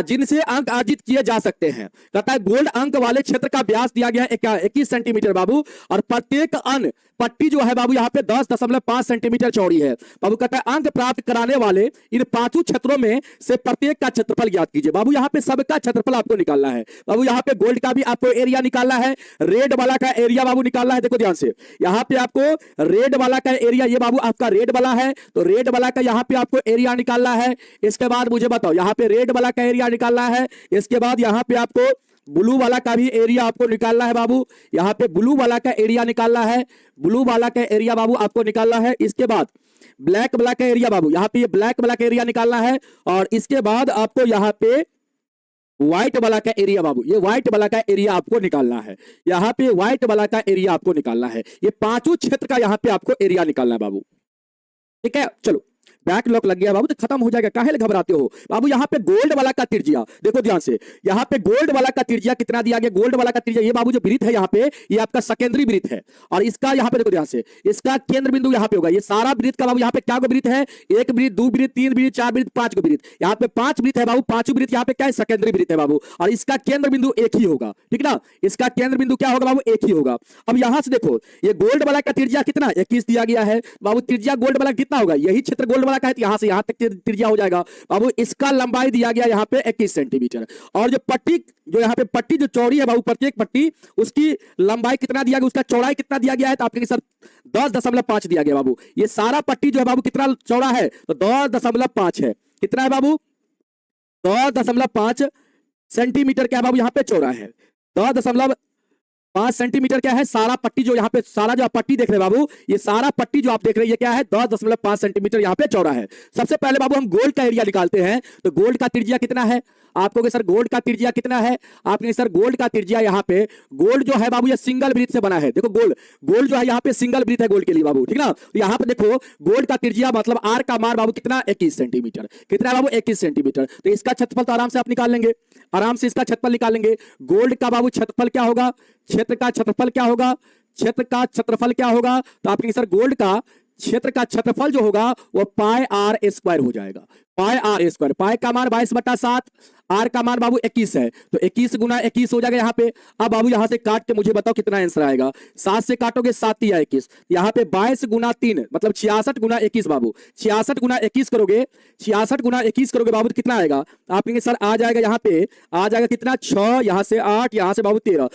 जिनसे अंक अर्जित किए जा सकते हैं। कहता है गोल्ड अंक वाले क्षेत्र का व्यास दिया गया है 21 सेंटीमीटर बाबू, और प्रत्येक अन्य पट्टी जो है बाबू यहाँ पे 10.5 सेंटीमीटर चौड़ी है बाबू। कहता है अंक प्राप्त कराने वाले इन 5 क्षेत्रों में से प्रत्येक का क्षेत्रफल ज्ञात कीजिए बाबू। यहाँ पे सबका क्षेत्रफल आपको निकालना है बाबू। यहाँ पे गोल्ड का भी आपको एरिया निकालना है, रेड वाला का एरिया बाबू निकालना है। देखो ध्यान से, यहाँ पे आपको रेड वाला का एरिया, ये बाबू आपका रेड वाला है तो रेड वाला का यहाँ पे आपको एरिया निकालना है। इसके बाद मुझे बताओ, यहाँ पे रेड वाला का एरिया निकालना है। इसके बाद यहाँ पे आपको ब्लू वाला का भी एरिया आपको निकालना है बाबू। यहाँ पे ब्लू वाला का एरिया निकालना है, ब्लू वाला का एरिया बाबू आपको निकालना है। इसके बाद ब्लैक वाला का एरिया बाबू, यहाँ पे ये ब्लैक वाला का एरिया निकालना है। और इसके बाद आपको यहाँ पे व्हाइट वाला का एरिया बाबू, ये व्हाइट वाला का एरिया आपको निकालना है। यहाँ पे व्हाइट वाला का एरिया आपको निकालना है। ये 5 क्षेत्र का यहाँ पे आपको एरिया निकालना है बाबू, ठीक है। चलो बैकलॉग लग गया बाबू तो खत्म हो जाएगा, काहे घबराते हो बाबू। यहाँ पे गोल्ड वाला का त्रिज्या देखो ध्यान से, यहाँ पे गोल्ड वाला का त्रिज्या कितना दिया गया। गोल्ड वाला का त्रिज्या ये बाबू जो वृत्त है यहाँ पे, ये आपका सेकेंडरी वृत्त है। और इसका यहाँ पे देखो ध्यान से, इसका केंद्र बिंदु यहाँ पे होगा। ये सारा वृत्त का बाबू यहाँ पे क्या वृत्त है, 1 वृत्त, 2 वृत्त, 3 वृत्त, 4 वृत्त, 5 वृत्त। यहाँ पे 5 वृत्त है बाबू, 5 वृत्त यहाँ पे क्या है, सेकेंडरी वृत्त है बाबू। और इसका केंद्र बिंदु एक ही होगा, ठीक ना। इसका केंद्र बिंदु क्या होगा बाबू, एक ही होगा। अब यहाँ से देखो, ये गोल्ड वाला का त्रिज्या कितना 21 दिया गया है बाबू। त्रिज्या गोल्ड वाला कितना होगा, यही क्षेत्र गोल्ड वाला का है, यहाँ से यहाँ तक त्रिज्या हो जाएगा बाबू। इसका लंबाई दिया गया यहाँ पे 21 सेंटीमीटर। और जो पट्टी, जो यहाँ पे पट्टी जो चौड़ी है बाबू, प्रत्येक पट्टी उसकी लंबाई कितना दिया गया, उसका चौड़ाई कितना दिया गया है, तो आपके सर 10.5 दिया गया बाबू। ये सारा पट्टी जो है बाबू कितना चौड़ा है, तो 10.5 है। कितना है बाबू, 10.5 सेंटीमीटर क्या है बाबू, यहाँ पे चौड़ा है। 10.5 सेंटीमीटर क्या है, सारा पट्टी जो यहाँ पे, सारा जो आप पट्टी देख रहे हैं बाबू, ये सारा पट्टी जो आप देख रहे हैं ये क्या है, 10.5 सेंटीमीटर यहाँ पे चौड़ा है। सबसे पहले बाबू हम गोल्ड का एरिया निकालते हैं। तो गोल्ड का त्रिज्या कितना है, आपको कि सर गोल्ड का त्रिज्या कितना है, आपने सर गोल्ड का त्रिज्या यहाँ पे, गोल्ड जो है बाबू ये सिंगल वृत्त से बना है। देखो गोल्ड जो है यहाँ पे सिंगल वृत्त है गोल्ड के लिए बाबू, ठीक ना। तो यहाँ पे देखो गोल्ड का त्रिज्या मतलब आर का मान बाबू कितना, 21 सेंटीमीटर। कितना है बाबू, 21 सेंटीमीटर। तो इसका क्षेत्रफल तो आराम से आप निकाल लेंगे, आराम से इसका क्षेत्रफल निकाल लेंगे। गोल्ड का बाबू क्षेत्रफल क्या होगा, क्षेत्र का क्षेत्रफल क्या होगा, क्षेत्र का क्षेत्रफल क्या होगा, तो आपके सर गोल्ड का क्षेत्र का क्षेत्रफल जो होगा वो पाई आर स्क्वायर हो जाएगा। पाई आर स्क्वायर, पाई का मान 22/7, आर का मान बाबू 21 है, तो 21 गुना 21 हो जाएगा यहाँ पे। अब बाबू यहाँ से काट के मुझे बताओ कितना आंसर आएगा। 7 से काटोगे 7 या 21, यहाँ पे 22 गुना 3 मतलब 66 गुना 21 बाबू। 66 गुना 21 करोगे, 66 गुना 21 करोगे बाबू तो कितना आएगा, आप कहेंगे सर आ जाएगा यहाँ पे, आ जाएगा कितना 6, यहाँ से 8, यहाँ से बाबू 13,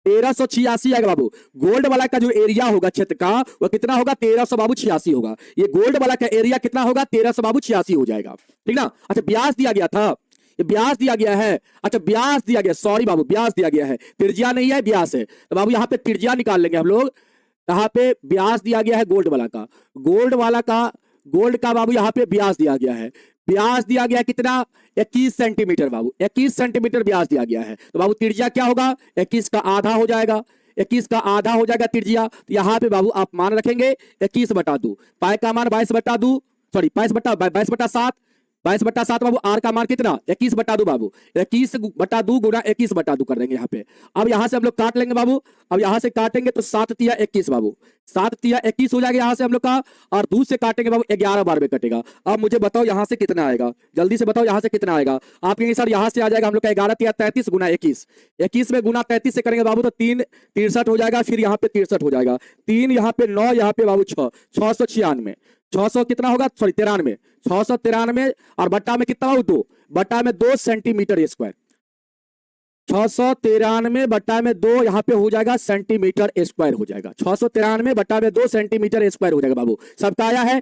1386 आएगा बाबू। गोल्ड वाला का जो एरिया होगा क्षेत्र का वो कितना होगा, 1386 होगा। ये गोल्ड वाला का एरिया कितना होगा, 1386 हो जाएगा, ठीक ना। अच्छा ब्यास दिया गया था, ये ब्यास दिया गया है। अच्छा ब्यास दिया गया, सॉरी बाबू ब्यास दिया गया है, त्रिज्या नहीं है ब्यास है। तो बाबू यहाँ पे त्रिज्या निकाल लेंगे हम लोग। यहाँ पे ब्यास दिया गया है गोल्ड वाला का, गोल्ड का बाबू यहाँ पे ब्यास दिया गया है। ब्यास दिया गया कितना, 21 सेंटीमीटर बाबू, 21 सेंटीमीटर ब्यास दिया गया है। तो बाबू त्रिज्या क्या होगा, 21 का आधा हो जाएगा, 21 का आधा हो जाएगा त्रिज्या। तो यहाँ पे बाबू आप मान रखेंगे 21/2, पाई का मान 22/2, सॉरी 22/7, 22/7 बाबू। आर का मान कितना, 21/2 बाबू, 21/2 गुना 21/2 कर देंगे यहाँ पे। अब यहाँ से हम लोग काट लेंगे बाबू। अब यहाँ से काटेंगे तो 7 तिया 21 बाबू, 7 तिया 21 हो जाएगा यहाँ से हम लोग का। और दूर से काटेंगे बाबू 11 बार में कटेगा। अब मुझे बताओ यहाँ से कितना आएगा, जल्दी से बताओ यहाँ से कितना आएगा। आप कहेंगे सर यहाँ से आ जाएगा हम लोग का 11 तिया 33 गुना 21, 21 में गुना 33 से करेंगे बाबू तो 3 63 हो जाएगा, फिर यहाँ पे 63 हो जाएगा, 3 यहाँ पे 9, यहाँ पे बाबू 6, 696, 600 कितना होगा, सॉरी 93, 693 और बट्टा में कितना हो 2, बट्टा में 2 सेंटीमीटर स्क्वायर, 693 बट्टा में 2 यहाँ पे हो जाएगा सेंटीमीटर स्क्वायर हो जाएगा। 693 बट्टा में 2 सेंटीमीटर स्क्वायर हो जाएगा बाबू। सबका आया है,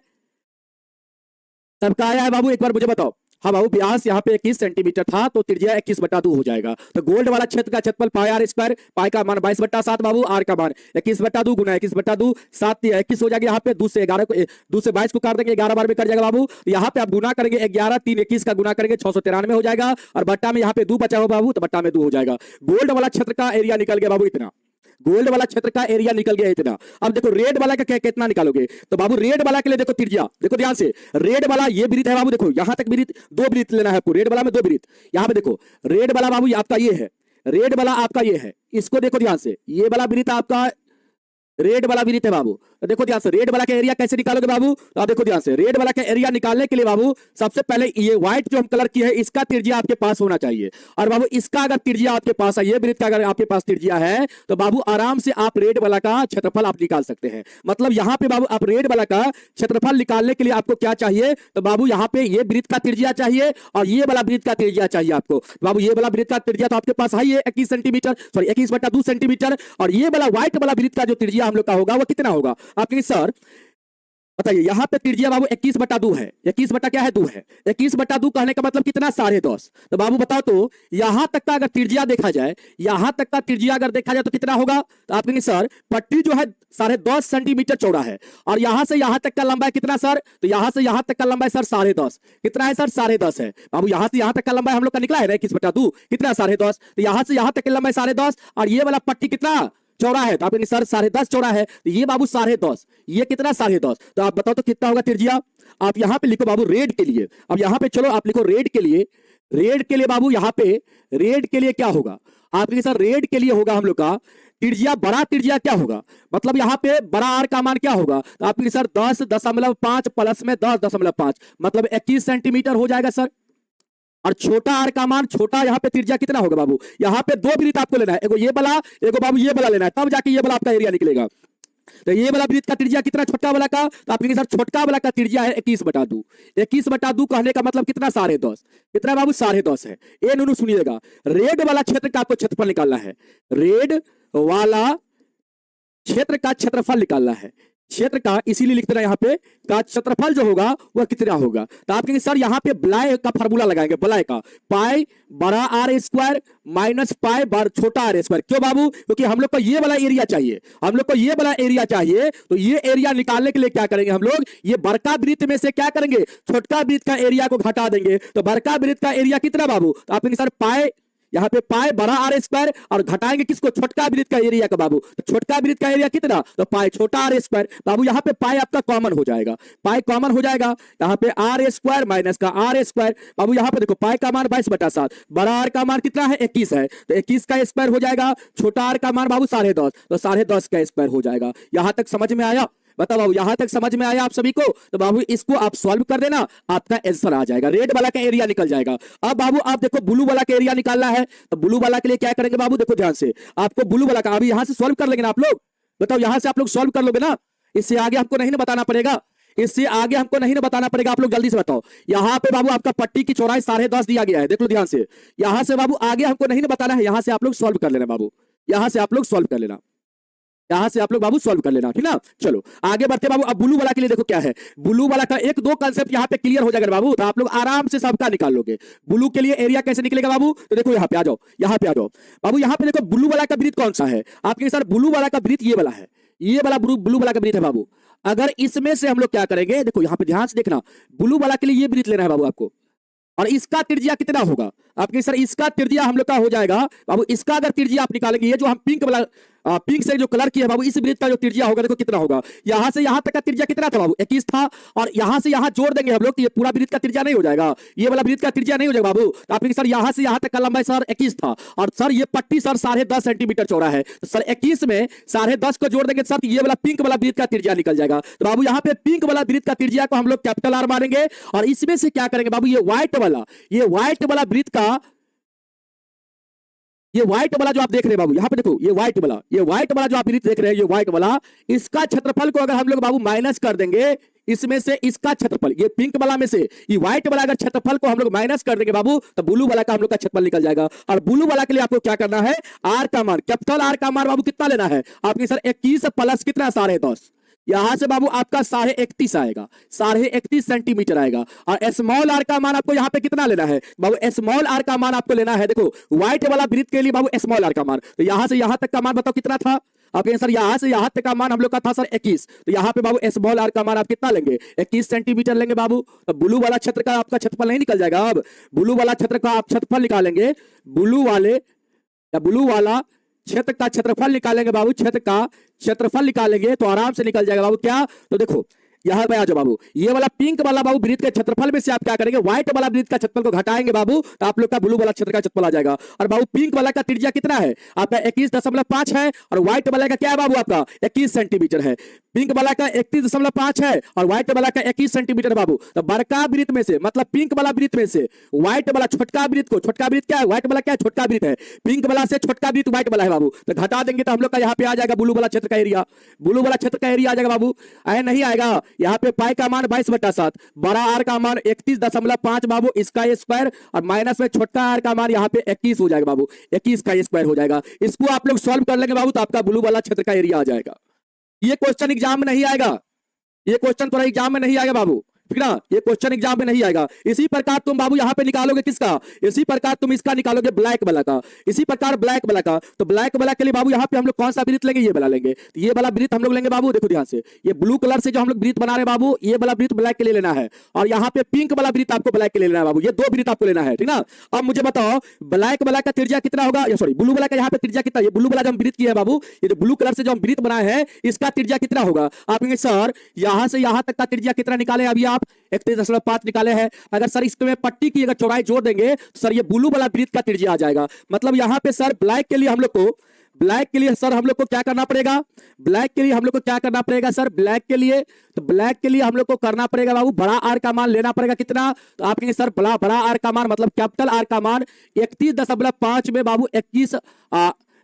सबका आया है बाबू, एक बार मुझे बताओ। हाँ बाबू व्यास यहाँ पे 21 सेंटीमीटर था तो त्रिज्या 21/2 हो जाएगा। तो गोल्ड वाला क्षेत्र का क्षेत्रफल पाई आर स्क्वायर, पाई का मान 22/7 बाबू, आर का मान 21/2 गुना 21/2 7 21 हो जाएगा। यहाँ पे 2 से 11 को 2 से 22 को काट देंगे, 11 बार में कट जाएगा बाबू। यहाँ पे आप गुना करेंगे 11 3 21 का गुना करेंगे 693 हो जाएगा। और बट्टा में यहाँ पे 2 बचा हो बाबू, तो बट्टा में 2 हो जाएगा। गोल्ड वाला क्षेत्र का एरिया निकल गया बाबू इतना, गोल्ड वाला क्षेत्र का एरिया निकल गया इतना। अब देखो रेड वाला का कितना निकालोगे, तो बाबू रेड वाला के लिए देखो त्रिज्या, देखो ध्यान से, रेड वाला ये वृत्त है बाबू, देखो यहां तक वृत्त, 2 वृत्त लेना है आपको, रेड वाला में 2 वृत्त। यहां पे देखो रेड वाला बाबू आपका ये है, रेड वाला आपका ये है, इसको देखो ध्यान से, ये वाला वृत्त आपका रेड वाला वृत्त है बाबू। तो देखो ध्यान से रेड वाला का एरिया कैसे निकालोगे बाबू, तो आप देखो ध्यान से, रेड वाला का एरिया निकालने के लिए बाबू सबसे पहले ये व्हाइट जो हम कलर की है इसका त्रिज्या आपके पास होना चाहिए। और बाबू इसका अगर त्रिज्या आपके पास है, ये वृत्त का अगर आपके पास त्रिज्या है, तो बाबू आराम से आप रेड वाला का क्षेत्रफल आप निकाल सकते हैं। मतलब यहां पे बाबू आप रेड वाला का क्षेत्रफल निकालने के लिए आपको क्या चाहिए, तो बाबू यहाँ पे ये वृत्त का त्रिज्या चाहिए और ये वाला वृत्त का त्रिज्या चाहिए आपको। बाबू ये वाला वृत्त का त्रिज्या तो आपके पास है 21 सेंटीमीटर, सॉरी 21/2 सेंटीमीटर। और ये वाला व्हाइट वाला वृत्त का जो त्रिज्या हम लोग का होगा वो कितना होगा आपके सर बताइए। यहां पे त्रिज्या बाबू 21/2 है, 21 बटा क्या है 2 है, 21/2 कहने का मतलब कितना 10.5। तो बाबू बताओ तो यहां तक का अगर त्रिज्या देखा जाए, यहां तक का त्रिज्या अगर देखा जाए तो कितना होगा, तो आप कहेंगे सर पट्टी जो है 10.5 सेंटीमीटर चौड़ा है और यहां से यहां तक का लंबाई कितना सर, तो यहां से यहां तक का लंबाई सर 10.5 कितना है सर 10.5 है बाबू। यहां से यहां तक का लंबाई हम लोग का निकला है 21/2 कितना 10.5, तो यहां से यहां तक की लंबाई 10.5 और ये वाला पट्टी कितना चौड़ा है, तो आप सर 10.5 चौड़ा है, तो ये बाबू 10.5, ये कितना 10.5, तो आप बताओ तो कितना होगा त्रिज्या। आप यहां पे लिखो बाबू रेड के लिए, अब यहां पे चलो आप लिखो रेड के लिए, रेड के लिए बाबू यहां पे रेड के लिए क्या होगा, आप सर रेड के लिए होगा हम लोग का त्रिज्या, बड़ा त्रिज्या क्या होगा, मतलब यहां पे बड़ा आर का मान क्या होगा, तो आप सर 10.5 प्लस में 10.5 मतलब 21 सेंटीमीटर हो जाएगा सर। और छोटा आर का मान, छोटा यहाँ पे त्रिज्या कितना होगा बाबू, यहाँ पे 2 वृत्त आपको लेना है, एगो ये वाला एगो बाबू ये वाला लेना है, तब जाके ये वाला आपका एरिया निकलेगा। तो ये वाला वृत्त का त्रिज्या कितना छोटा वाला का, तो आप कहेंगे सर छोटा वाला का त्रिज्या है 21/2, 21/2 कहने का मतलब कितना 10.5, कितना बाबू 10.5 है। ये नूनू सुनिएगा, रेड वाला क्षेत्र का आपको क्षेत्रफल निकालना है, रेड वाला क्षेत्र का क्षेत्रफल निकालना है, क्षेत्र का इसीलिए लिखते हैं यहाँ पे का क्षेत्रफल जो होगा वह कितना होगा, तो आप कहेंगे सर यहाँ पे बलाय का फार्मूला लगाएंगे, बलाय का पाई बड़ा आर स्क्वायर माइनस पाई बार छोटा आर स्क्वायर। क्यों बाबू, क्योंकि हम लोग को ये वाला एरिया चाहिए, हम लोग को ये वाला एरिया चाहिए, तो ये एरिया निकालने के लिए क्या करेंगे हम लोग, ये बड़का वृत्त में से क्या करेंगे छोटका वृत्त का एरिया को घटा देंगे। तो बड़का वृत्त का एरिया कितना बाबू, तो आप कहेंगे सर पाई, यहाँ पे पाई बड़ा आर स्क्वायर और घटाएंगे किसको छोटका वृत्त का एरिया का बाबू, तो छोटका वृत्त का एरिया कितना, तो पाई छोटा आर स्क्वायर बाबू। यहाँ पे पाई आपका कॉमन हो जाएगा, पाई कॉमन हो जाएगा, यहाँ पे आर स्क्वायर माइनस का आर स्क्वायर बाबू। यहाँ पे देखो पाई का मान 22/7, बड़ा आर का मान कितना है 21 है, तो 21 का स्क्वायर हो जाएगा, छोटा आर का मान बाबू 10.5, तो 10.5 का स्क्वायर हो जाएगा। यहां तक समझ में आया, बताओ बाबू यहां तक समझ में आया आप सभी को, तो बाबू इसको आप सॉल्व कर देना, आपका आंसर आ जाएगा, रेड वाला का एरिया निकल जाएगा। अब बाबू आप देखो ब्लू वाला का एरिया निकालना है, तो ब्लू वाला के लिए क्या करेंगे बाबू, देखो ध्यान से, आपको ब्लू वाला का अभी यहां से सॉल्व कर लेंगे ना आप लोग, बताओ यहां से आप लोग सॉल्व कर लोगे ना, इससे आगे हमको नहीं ना बताना पड़ेगा, इससे आगे हमको नहीं ना बताना पड़ेगा, आप लोग जल्दी से बताओ। यहां पे बाबू आपका पट्टी की चौड़ाई 10.5 दिया गया है, देख लो ध्यान से, यहां से बाबू आगे हमको नहीं ना बताना है, यहां से आप लोग सॉल्व कर लेना बाबू, यहां से आप लोग सॉल्व कर लेना, यहां से आप लोग बाबू सॉल्व कर लेना, ठीक ना। चलो आगे बढ़ते बाबू, अब ब्लू वाला के लिए देखो क्या है, ब्लू वाला का 1-2 कांसेप्ट यहां पे क्लियर हो जाएगा बाबू, तो आप लोग आराम से सबका निकाल लोगे। ब्लू के लिए एरिया कैसे निकलेगा बाबू, तो देखो यहां पे आ जाओ, यहां पे आ जाओ बाबू, यहां पे देखो ब्लू वाला का वृत्त कौन सा है, आपके सर ब्लू वाला का वृत्त ये वाला है, ये वाला ब्लू वाला का वृत्त है बाबू। अगर इसमें से हम लोग क्या करेंगे, देखो यहां पे ध्यान से देखना, ब्लू वाला के लिए ये वृत्त लेना है बाबू आपको, और इसका त्रिज्या कितना होगा, आपके सर इसका त्रिज्या हम लोग का हो जाएगा बाबू, इसका अगर त्रिज्या आप निकालेंगे, ये जो हम पिंक वाला पिंक से जो कलर किया है बाबू, इस वृत्त का जो त्रिज्या होगा देखो कितना होगा, यहां से यहां तक का त्रिज्या कितना था बाबू 21 था, और यहां से यहां जोड़ देंगे हम लोग, तो ये पूरा वृत्त का त्रिज्या नहीं हो जाएगा, ये वाला वृत्त का त्रिज्या नहीं हो जाएगा बाबू। तो आपके सर यहां से यहां तक का लंबाई सर 21 था, और सर ये पट्टी सर 10.5 सेंटीमीटर चौड़ा है, तो सर 21 में 10.5 को जोड़ देंगे सर, ये वाला पिंक वाला वृत्त का त्रिज्या निकल जाएगा। तो बाबू यहाँ पे पिंक वाला वृत्त का त्रिज्या को हम लोग कैपिटल आर मानेंगे, और इसमें से क्या करेंगे बाबू, ये व्हाइट वाला वृत्त का, ये व्हाइट वाला जो आप देख रहे हैं बाबू, यहां पे देखो ये व्हाइट वाला जो आप वृत्त देख रहे हैं, ये व्हाइट वाला, इसका क्षेत्रफल को अगर हम लोग बाबू माइनस कर देंगे, इसमें से इसका क्षेत्रफल, ये पिंक वाला में से ये व्हाइट वाला अगर क्षेत्रफल को हम लोग माइनस कर देंगे बाबू, तो ब्लू वाला का हम लोग का क्षेत्रफल निकल जाएगा। और ब्लू वाला के लिए आपको क्या करना है, आर का मान, कैपिटल आर का मान बाबू कितना लेना है, आपके सर 21 प्लस कितना 10.5, यहां से बाबू आपका 31.5 आएगा, 31.5 सेंटीमीटर आएगा। और स्मॉल आर का मान आपको यहाँ पे कितना लेना है बाबू? स्मॉल आर का मान आपको लेना है, देखो व्हाइट वाला वृत्त के लिए बाबू स्मॉल आर का मान, तो यहां से यहां तक का मान बताओ कितना था आपके? सर यहां से यहां तक का मान हम लोग का था सर 21, तो यहाँ पे बाबू स्मॉल आर का मान आप कितना लेंगे? 21 सेंटीमीटर लेंगे बाबू। तो ब्लू वाला क्षेत्र का आपका क्षेत्रफल नहीं निकल जाएगा? अब ब्लू वाला क्षेत्र का आप क्षेत्रफल निकालेंगे, ब्लू वाला क्षेत्र का क्षेत्रफल निकालेंगे बाबू, क्षेत्र का क्षेत्रफल निकालेंगे तो आराम से निकल जाएगा बाबू। क्या? तो देखो यहां पे आ जाओ बाबू, ये वाला पिंक वाला बाबू वृत्त के क्षेत्रफल में से आप क्या करेंगे? व्हाइट वाला वृत्त का क्षेत्रफल को घटाएंगे बाबू, तो आप लोग का ब्लू वाला क्षेत्र का क्षेत्रफल आ जाएगा। और बाबू पिंक वाला का त्रिज्या कितना है आपका? 21.5 है, और व्हाइट वाला का क्या है बाबू आपका? 21 सेंटीमीटर है। पिंक वाला का 31.5 है और व्हाइट वाला का 21 सेंटीमीटर बाबू। तो बड़का वृत्त में से, मतलब पिंक वाला वृत्त में से व्हाइट वाला छोटका वृत्त को, छोटका वृत्त क्या है? व्हाइट वाला क्या है? छोटका वृत्त है। पिंक वाला से छोटका वृत्त व्हाइट वाला है बाबू, तो घटा देंगे तो हम लोग का यहाँ पे आ जाएगा ब्लू वाला क्षेत्र का एरिया। ब्लू वाला क्षेत्र का एरिया आ जाएगा बाबू। आए नहीं आएगा? यहाँ पे पाई का मान 22/7, बड़ा आर का मान 31.5 बाबू, इसका स्क्वायर, और माइनस में छोटका आर का मान यहाँ पे 21 हो जाएगा बाबू, 21 का स्क्वायर हो जाएगा। इसको आप लोग सॉल्व कर लेंगे बाबू, तो आपका ब्लू वाला क्षेत्र का एरिया आ जाएगा। ये क्वेश्चन एग्जाम में नहीं आएगा, ये क्वेश्चन थोड़ा एग्जाम में नहीं आएगा बाबू, ठीक ना? ये क्वेश्चन एग्जाम में नहीं आएगा। इसी प्रकार तुम बाबू यहाँ पे निकालोगे किसका? इसी प्रकार तुम इसका निकालोगे ब्लैक वाला का, इसी प्रकार ब्लैक वाला का। तो ब्लैक वाला के लिए बाबू यहाँ पे हम लोग कौन सा वृत्त लेंगे? ये वाला लेंगे। तो ये वाला वृत्त हम लोग लेंगे बाबू, देखो ध्यान से, ये ब्लू कलर से जो हम लोग वृत्त बना रहे हैं बाबू, ये वाला वृत्त ब्लैक के लिए लेना है, और यहाँ पे पिंक वाला वृत्त आपको ब्लैक के लिए लेना है बाबू। ये दो वृत्त आपको लेना है, ठीक ना? अब मुझे बताओ ब्लैक वाला का त्रिज्या कितना होगा? सॉरी, ब्लू वाला का यहाँ पे त्रिज्या कितना? ये ब्लू वाला जो हम वृत्त किया है बाबू, ये जो ब्लू कलर से जो हम वृत्त बनाए हैं, इसका त्रिज्या कितना होगा? आप कहेंगे सर यहां से यहां तक का त्रिज्या कितना निकाले? अभी आप 31.5 निकाले हैं। अगर सर इसमें पट्टी की अगर चौड़ाई जोड़ देंगे तो सर ये ब्लू वाला वृत्त का त्रिज्या आ जाएगा। मतलब यहां पे सर ब्लैक के लिए हम लोग को, ब्लैक के लिए सर हम लोग को क्या करना पड़ेगा? ब्लैक के लिए हम लोग को क्या करना पड़ेगा सर? ब्लैक के लिए, तो ब्लैक के लिए हम लोग को करना पड़ेगा बाबू, बड़ा आर का मान लेना पड़ेगा कितना? तो आप कहेंगे सर बड़ा आर का मान मतलब कैपिटल आर का मान 31.5 में बाबू 21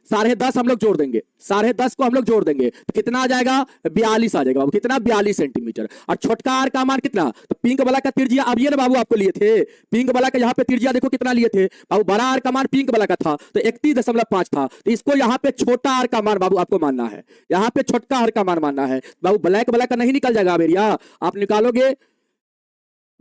10.5 हम लोग जोड़ देंगे, 10.5 को हम लोग जोड़ देंगे तो कितना आ जाएगा? 42 आ जाएगा बाबू। कितना? 42 सेंटीमीटर। और छोटका आर का मान कितना? तो पिंक वाला का त्रिज्या अब ये ना बाबू आपको लिए थे, पिंक वाला का यहाँ पे त्रिज्या देखो कितना लिए थे बाबू, बड़ा आर का मान पिंक वाला का था तो 31.5 था, तो इसको यहाँ पे छोटा आर का मान बाबू आपको मानना है, यहाँ पे छोटका आर का मान मानना है बाबू। ब्लैक वाला का नहीं निकल जाएगा एरिया, आप निकालोगे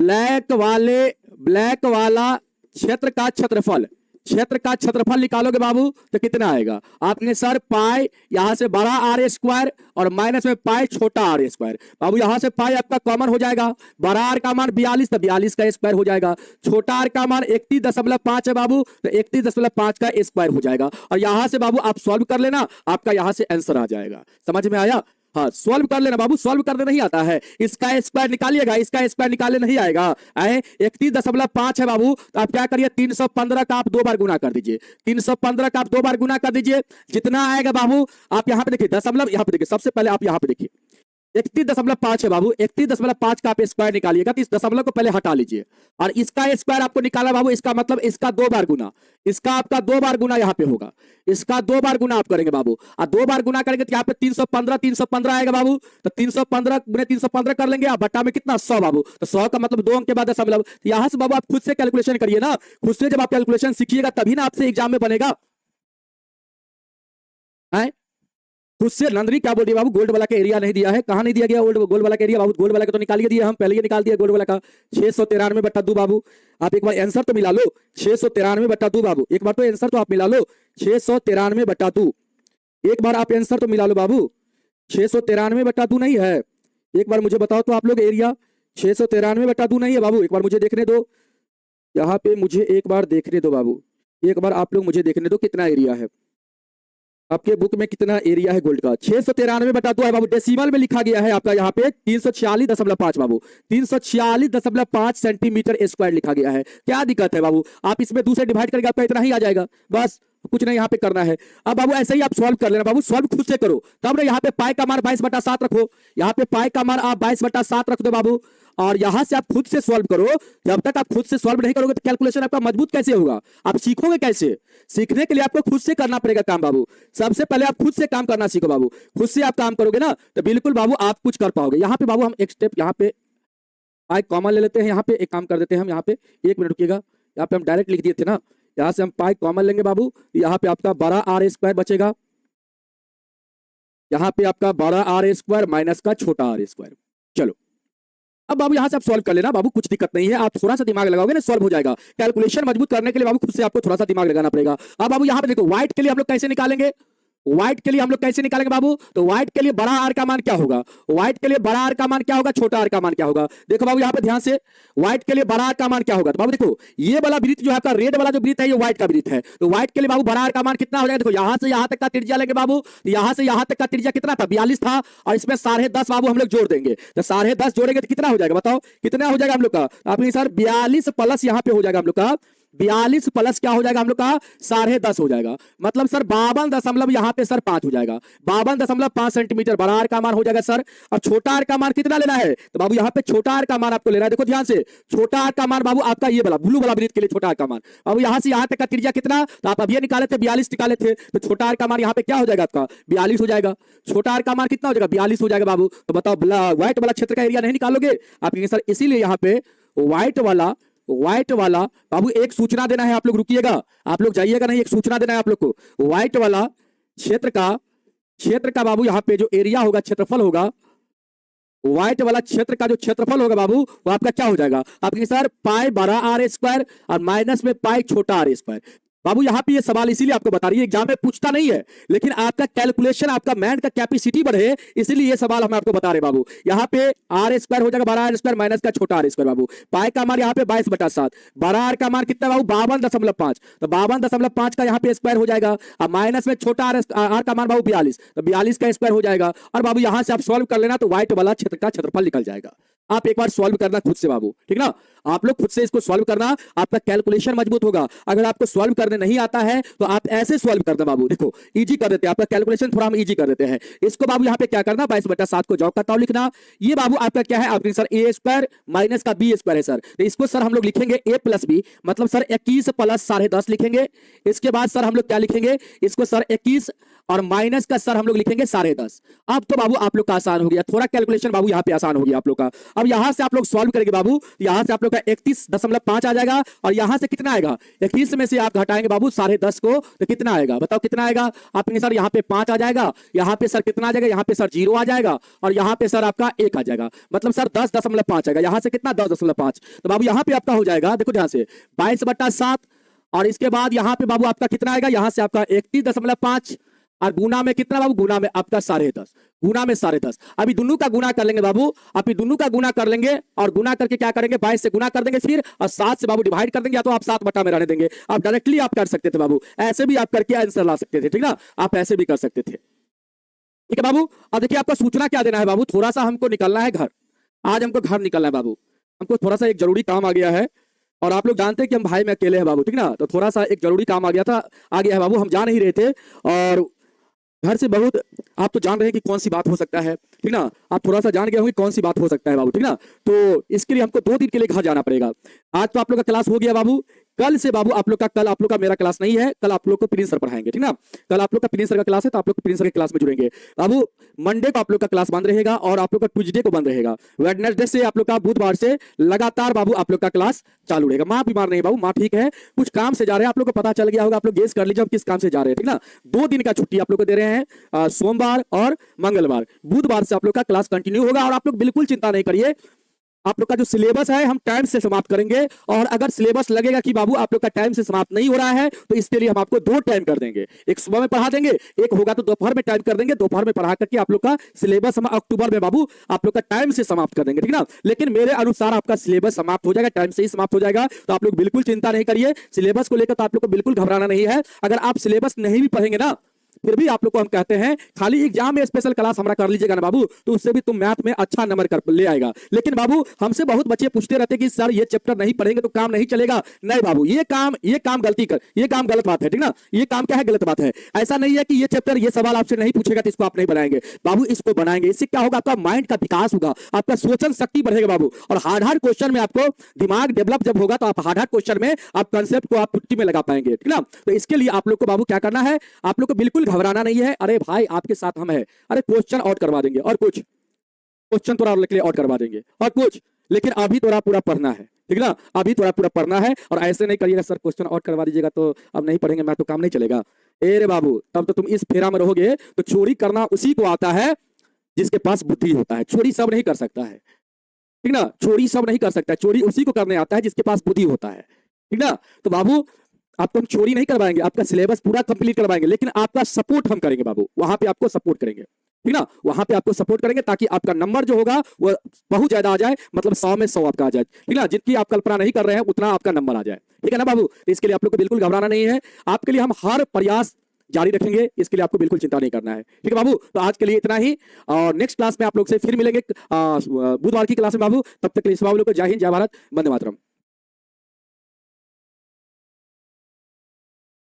ब्लैक वाला क्षेत्र का क्षेत्रफल, क्षेत्र का क्षेत्रफल निकालोगे बाबू तो कितना आएगा? आपने सर पाई यहां से बड़ा आर स्क्वायर और माइनस में पाई छोटा आर स्क्वायर बाबू, यहां से पाई आपका कॉमन हो जाएगा। बड़ा आर का मान 42 तो 42 का स्क्वायर हो जाएगा, छोटा आर का मान 31.5 है बाबू, तो 31.5 का स्क्वायर हो जाएगा। और यहां से बाबू आप सॉल्व कर लेना, आपका यहां से आंसर आ जाएगा। समझ में आया? हाँ, सॉल्व कर लेना बाबू, सॉल्व करने नहीं आता है, इसका स्क्वायर निकालिएगा, इसका स्क्वायर निकालने नहीं आएगा। 31.5 है बाबू, तो आप क्या करिए 315 का आप 2 बार गुना कर दीजिए, 315 का आप 2 बार गुना कर दीजिए, जितना आएगा बाबू आप यहाँ पे देखिए दशमलव, यहाँ पे देखिए, सबसे पहले आप यहाँ पे देखिए 31.5 है बाबू, 31.5 का आप स्क्वायर निकालिएगा तो इस दशमलव को पहले हटा लीजिए, और इसका स्क्वायर आपको निकाला बाबू, इसका मतलब इसका 2 बार गुना, इसका आपका 2 बार गुना यहाँ पे होगा, इसका 2 बार गुना आप करेंगे बाबू, और 2 बार गुना करेंगे तो यहाँ पे 315 आएगा बाबू, तो 315 गुने 315 कर लेंगे, आप बट्टा में कितना 100 बाबू, तो 100 का मतलब 2 अंक के बाद दशमलव। यहाँ से बाबू आप खुद से कैलकुलेशन करिए ना, खुद से जब आप कैलकुलेशन सीखिएगा तभी ना आपसे एग्जाम में बनेगा। खुद से नंदनी क्या बोल रही है बाबू? गोल्ड वाला का एरिया नहीं दिया है, कहां नहीं दिया गया गोल्ड वाला का एरिया बाबू? गोल्ड वाला का तो निकाल दिया, हम पहले ही निकाल दिया गोल्ड वाला का 693/2 बाबू। आप एक बार आंसर तो मिला लो, 693/2 बाबू, एक बार तो आंसर तो आप मिला लो, 693/2, एक बार आप आंसर तो मिला लो बाबू, 693/2 नहीं है, एक बार मुझे बताओ तो आप लोग एरिया 693/2 नहीं है बाबू, एक बार मुझे देखने दो, यहाँ पे मुझे एक बार देखने दो बाबू, एक बार आप लोग मुझे देखने दो कितना एरिया है, आपके बुक में कितना एरिया है गोल्ड का? 693/2 है बाबू, डेसिमल में लिखा गया है आपका यहाँ पे 346.5 बाबू, 346.5 सेंटीमीटर स्क्वायर लिखा गया है। क्या दिक्कत है बाबू? आप इसमें 2 से डिवाइड करके आपका इतना ही आ जाएगा, बस कुछ नहीं यहाँ पे करना है। अब बाबू ऐसे ही आप सॉल्व कर लेना बाबू, सॉल्व खुद से करो, तब ना यहाँ पे पाई का मान 22/7 रखो, यहाँ पे पाई का मान आप 22/7 रख दो बाबू, और यहां से आप खुद से सॉल्व करो। जब तक आप खुद से सॉल्व नहीं करोगे तो कैलकुलेशन आपका मजबूत कैसे होगा? आप सीखोगे कैसे? सीखने के लिए आपको खुद से करना पड़ेगा काम बाबू, सबसे पहले आप खुद से काम करना सीखो बाबू, खुद से आप काम करोगे ना तो बिल्कुल बाबू आप कुछ कर पाओगे। यहाँ पे बाबू हम एक स्टेप यहाँ पे पाई कॉमन ले लेते हैं, यहाँ पे एक काम कर देते हैं हम, यहाँ पे 1 मिनट रुकिएगा, यहाँ पे हम डायरेक्ट लिख दिए थे ना, यहाँ से हम पाई कॉमन लेंगे बाबू, यहाँ पे आपका बड़ा आर स्क्वायर बचेगा, यहाँ पे आपका बड़ा आर स्क्वायर माइनस का छोटा आर स्क्वायर। चलो अब बाबू यहाँ से आप सॉल्व कर लेना बाबू, कुछ दिक्कत नहीं है, आप थोड़ा सा दिमाग लगाओगे ना सॉल्व हो जाएगा। कैलकुलेशन मजबूत करने के लिए बाबू खुद से आपको थोड़ा सा दिमाग लगाना पड़ेगा। अब बाबू यहाँ पे देखो व्हाइट के लिए हम लोग कैसे निकालेंगे, व्हाइट के लिए हम लोग कैसे निकालेंगे बाबू, तो व्हाइट के लिए बड़ा आर का मान क्या होगा, व्हाइट के लिए बड़ा आर का मान क्या होगा, छोटा आर का मान क्या होगा। देखो बाबू यहाँ पे ध्यान से, व्हाइट के लिए बड़ा आर का मान क्या होगा, तो बाबू देखो ये वाला वृत्त जो है आपका रेड वाला जो वृत्त है ये व्हाइट का वृत्त है, तो व्हाइट के लिए बाबू बड़ा आर का मान कितना हो जाएगा, देखो यहां से यहां तक का त्रिज्या लेंगे बाबू, तो यहां से यहां तक का त्रिज्या कितना था 42 था, और इसमें 10.5 बाबू हम लोग जोड़ देंगे, तो 10.5 जोड़ेंगे तो कितना हो जाएगा बताओ, कितना हो जाएगा हम लोग का, आपके सर 42 प्लस यहाँ पे हो जाएगा हम लोग का 42 प्लस क्या हो जाएगा हम लोग का 10.5 हो जाएगा, मतलब सर 52 यहाँ पे सर 5 हो जाएगा, 52.5 सेंटीमीटर बड़ा आर का मान हो जाएगा सर। और छोटा आर का मान कितना लेना है, तो बाबू यहाँ पे छोटा आर का मान आपको लेना है, देखो ध्यान से, छोटा आर का मान बाबू आपका ये वाला ब्लू वाला वृत्त के लिए छोटा आर का मान, बाबू यहाँ से यहाँ तक का त्रिज्या कितना, तो आप अभी निकाले थे 42 निकाले थे, तो छोटा आर का मान यहाँ पे क्या हो जाएगा आपका 42 हो जाएगा, छोटा आर का मान कितना हो जाएगा 42 हो जाएगा बाबू। तो बताओ व्हाइट वाला क्षेत्र का एरिया नहीं निकालोगे आप, सर इसीलिए यहाँ पे व्हाइट वाला बाबू एक सूचना देना है, आप लोग रुकिएगा, आप लोग जाइएगा नहीं, एक सूचना देना है आप लोग को, व्हाइट वाला क्षेत्र का बाबू यहाँ पे जो एरिया होगा क्षेत्रफल होगा, व्हाइट वाला क्षेत्र का जो क्षेत्रफल होगा बाबू वो आपका क्या हो जाएगा आपके सर पाई बड़ा आर स्क्वायर और माइनस में पाई छोटा आर स्क्वायर। बाबू यहाँ पे ये सवाल इसीलिए आपको बता रही है, एग्जाम में पूछता नहीं है, लेकिन आपका कैलकुलेशन आपका माइंड का कैपेसिटी बढ़े इसलिए ये सवाल हम आपको बता रहे बाबू। यहाँ पे आर स्क्वायर हो जाएगा बड़ा आर स्क्वायर माइनस का छोटा आर स्क्वायर बाबू, पाई का मान यहाँ पे 22/7, बड़ा आर का मान कितना बाबू 52.5, तो 52.5 का यहाँ पे स्क्वायर हो जाएगा, अब माइनस में छोटा आर का मान बाबू 42, तो 42 का स्क्वायर हो जाएगा। और बाबू यहाँ से आप सॉल्व कर लेना तो व्हाइट वाला क्षेत्र का क्षेत्रफल निकल जाएगा। आप एक बार सॉल्व करना खुद से बाबू, ठीक ना, आप लोग खुद से इसको सॉल्व करना, आपका कैलकुलेशन मजबूत होगा। अगर आपको सॉल्व करने नहीं आता है तो आप ऐसे सॉल्व करना बाबू, देखो इजी कर देते हैं, आपका कैलकुलेशन थोड़ा हम इजी कर देते हैं। इसको बाबू यहाँ पे क्या करना 22/7 को जॉब का ताऊ लिखना, ये बाबू आपका क्या है आपके सर ए स्क्वायर माइनस का बी स्क्वायर है सर, तो इसको सर हम लोग लिखेंगे ए प्लस बी, मतलब सर 21 प्लस 10.5 लिखेंगे। इसके बाद सर हम लोग क्या लिखेंगे, इसको सर 21 और माइनस का सर हम लोग लिखेंगे 10.5। अब तो बाबू आप लोग का आसान हो गया, थोड़ा कैलकुलेशन बाबू यहाँ पे आसान हो गया आप लोग का। अब यहां से आप लोग सॉल्व करेंगे बाबू, यहां से आप लोग का 31.5 आ जाएगा, और यहां से कितना आएगा 31 में से आप घटाएंगे बाबू 10.5 को, तो कितना आएगा बताओ कितना आएगा आपके सर, यहाँ पे 5 आ जाएगा, यहाँ पे सर कितना आ जाएगा, यहाँ पे सर 0 आ जाएगा, और यहाँ पे सर आपका 1 आ जाएगा, मतलब सर 10.5 आएगा, यहाँ से कितना 10.5, तो बाबू यहाँ पे आपका हो जाएगा, देखो ध्यान से 22/7, और इसके बाद यहाँ पे बाबू आपका कितना आएगा, यहाँ से आपका 31.5 और गुना में कितना बाबू, गुना में आपका 10.5, गुना में 10.5। अभी दोनों का गुना कर लेंगे बाबू, अभी दोनों का गुना कर लेंगे, और गुना करके क्या करेंगे 22 से गुना कर देंगे फिर, और 7 से बाबू डिवाइड कर देंगे, या तो आप 7 बटा में रहने देंगे। आप डायरेक्टली आप कर सकते थे बाबू, ऐसे भी आप करके आंसर ला सकते थे, ठीक ना, आप ऐसे भी कर सकते थे, ठीक है बाबू। अब देखिए आपका सूचना क्या देना है बाबू, थोड़ा सा हमको निकलना है घर, आज हमको घर निकलना है बाबू, हमको थोड़ा सा एक जरूरी काम आ गया है, और आप लोग जानते हैं कि हम भाई में अकेले हैं बाबू, ठीक ना, तो थोड़ा सा एक जरूरी काम आ गया है बाबू, हम जा नहीं रहे थे, और घर से बहुत आप तो जान रहे हैं कि कौन सी बात हो सकता है, ठीक ना, आप थोड़ा सा जान गए होंगे कौन सी बात हो सकता है बाबू, ठीक ना, तो इसके लिए हमको 2 दिन के लिए घर जाना पड़ेगा। आज तो आप लोग का क्लास हो गया बाबू, कल से बाबू आप लोग का मेरा क्लास नहीं है, कल आप लोग को प्रिंस सर पढ़ाएंगे, ठीक ना, कल आप लोग का प्रिंस सर का क्लास है, तो आप लोग प्रिंस सर के क्लास में जुड़ेंगे बाबू। मंडे को आप लोग का क्लास बंद रहेगा, और आप लोग का ट्यूसडे को बंद रहेगा, वेडनेसडे से आप लोग का बुधवार से लगातार बाबू आप लोग का क्लास चालू रहेगा। माँ बीमार नहीं बाबू, माँ ठीक है, कुछ काम से जा रहे हैं, आप लोग को पता चल गया होगा, आप लोग गेस कर लीजिए हम किस काम से जा रहे हैं, ठीक ना। 2 दिन का छुट्टी आप लोग को दे रहे हैं, सोमवार और मंगलवार, बुधवार से आप लोग का क्लास कंटिन्यू होगा, और आप लोग बिल्कुल चिंता नहीं करिए, आप लोग का जो सिलेबस है हम टाइम से समाप्त करेंगे, और अगर सिलेबस लगेगा कि बाबू आप लोग का टाइम से समाप्त नहीं हो रहा है तो इसके लिए हम आपको 2 टाइम कर देंगे, एक सुबह में पढ़ा देंगे, एक होगा तो दोपहर में टाइम कर देंगे, दोपहर में पढ़ा करके आप लोग का सिलेबस हम अक्टूबर में बाबू आप लोग का टाइम से समाप्त कर देंगे, ठीक ना। लेकिन मेरे अनुसार आपका सिलेबस समाप्त हो जाएगा, टाइम से ही समाप्त हो जाएगा, तो आप लोग बिल्कुल चिंता नहीं करिए, सिलेबस को लेकर तो आप लोग को बिल्कुल घबराना नहीं है। अगर आप सिलेबस नहीं भी पढ़ेंगे ना, फिर भी आप लोग को हम कहते हैं खाली एग्जाम में स्पेशल क्लास हमारा कर लीजिएगा ना बाबू, तो उससे भी तुम मैथ में अच्छा नंबर कर ले आएगा। लेकिन बाबू हमसे बहुत बच्चे पूछते रहते कि सर ये चैप्टर नहीं पढ़ेंगे तो काम नहीं चलेगा। नहीं बाबू, ये काम गलती कर, ये काम गलत बात है, ठीक ना, ये काम क्या है गलत बात है। ऐसा नहीं है कि ये चैप्टर ये सवाल आपसे नहीं पूछेगा तो इसको आप नहीं बनाएंगे बाबू, इसको बनाएंगे। इससे क्या होगा, आपका माइंड का विकास होगा, आपका सोचन शक्ति बढ़ेगा बाबू, और हार्ड क्वेश्चन में आपको दिमाग डेवलप जब होगा तो आप हार्ड क्वेश्चन में आप कंसेप्ट को आप टुट्टी में लगा पाएंगे, ठीक ना। तो इसके लिए आप लोग को बाबू क्या करना है, आप लोग को बिल्कुल घबराना नहीं है। अरे भाई आपके साथ हम हैं, अरे क्वेश्चन आउट करवा देंगे, और कुछ क्वेश्चन थोड़ा और लिख ले आउट करवा देंगे, और कुछ लेकिन अभी थोड़ा पूरा पढ़ना है, ठीक ना, अभी थोड़ा पूरा पढ़ना है। और ऐसे नहीं करिएगा सर क्वेश्चन और करवा दीजिएगा तो अब नहीं पढ़ेंगे मैं तो काम नहीं चलेगा। ए रे बाबू, तब तो तुम इस फेरा में रहोगे। तो चोरी करना उसी को आता है जिसके पास बुद्धि होता है, चोरी सब नहीं कर सकता है, ठीक ना, चोरी सब नहीं कर सकता है, चोरी उसी को करने आता है जिसके पास बुद्धि होता है, ठीक ना। तो बाबू आपको हम चोरी नहीं करवाएंगे, आपका सिलेबस पूरा कंप्लीट करवाएंगे, लेकिन आपका सपोर्ट हम करेंगे बाबू, वहां पे आपको सपोर्ट करेंगे, ठीक ना, वहां पे आपको सपोर्ट करेंगे ताकि आपका नंबर जो होगा वो बहुत ज्यादा आ जाए, मतलब 100 में 100 आपका आ जाए, ठीक ना, जितनी आप कल्पना नहीं कर रहे हैं उतना आपका नंबर आ जाए, ठीक है ना बाबू। तो इसके लिए आप लोग को बिल्कुल घबराना नहीं है, आपके लिए हम हर प्रयास जारी रखेंगे, इसके लिए आपको बिल्कुल चिंता नहीं करना है, ठीक है बाबू। तो आज के लिए इतना ही, और नेक्स्ट क्लास में आप लोग से फिर मिलेंगे बुधवार की क्लास में बाबू। तब तक के लिए बाबू लोग को जय हिंद, जय भारत, वंदे मातरम।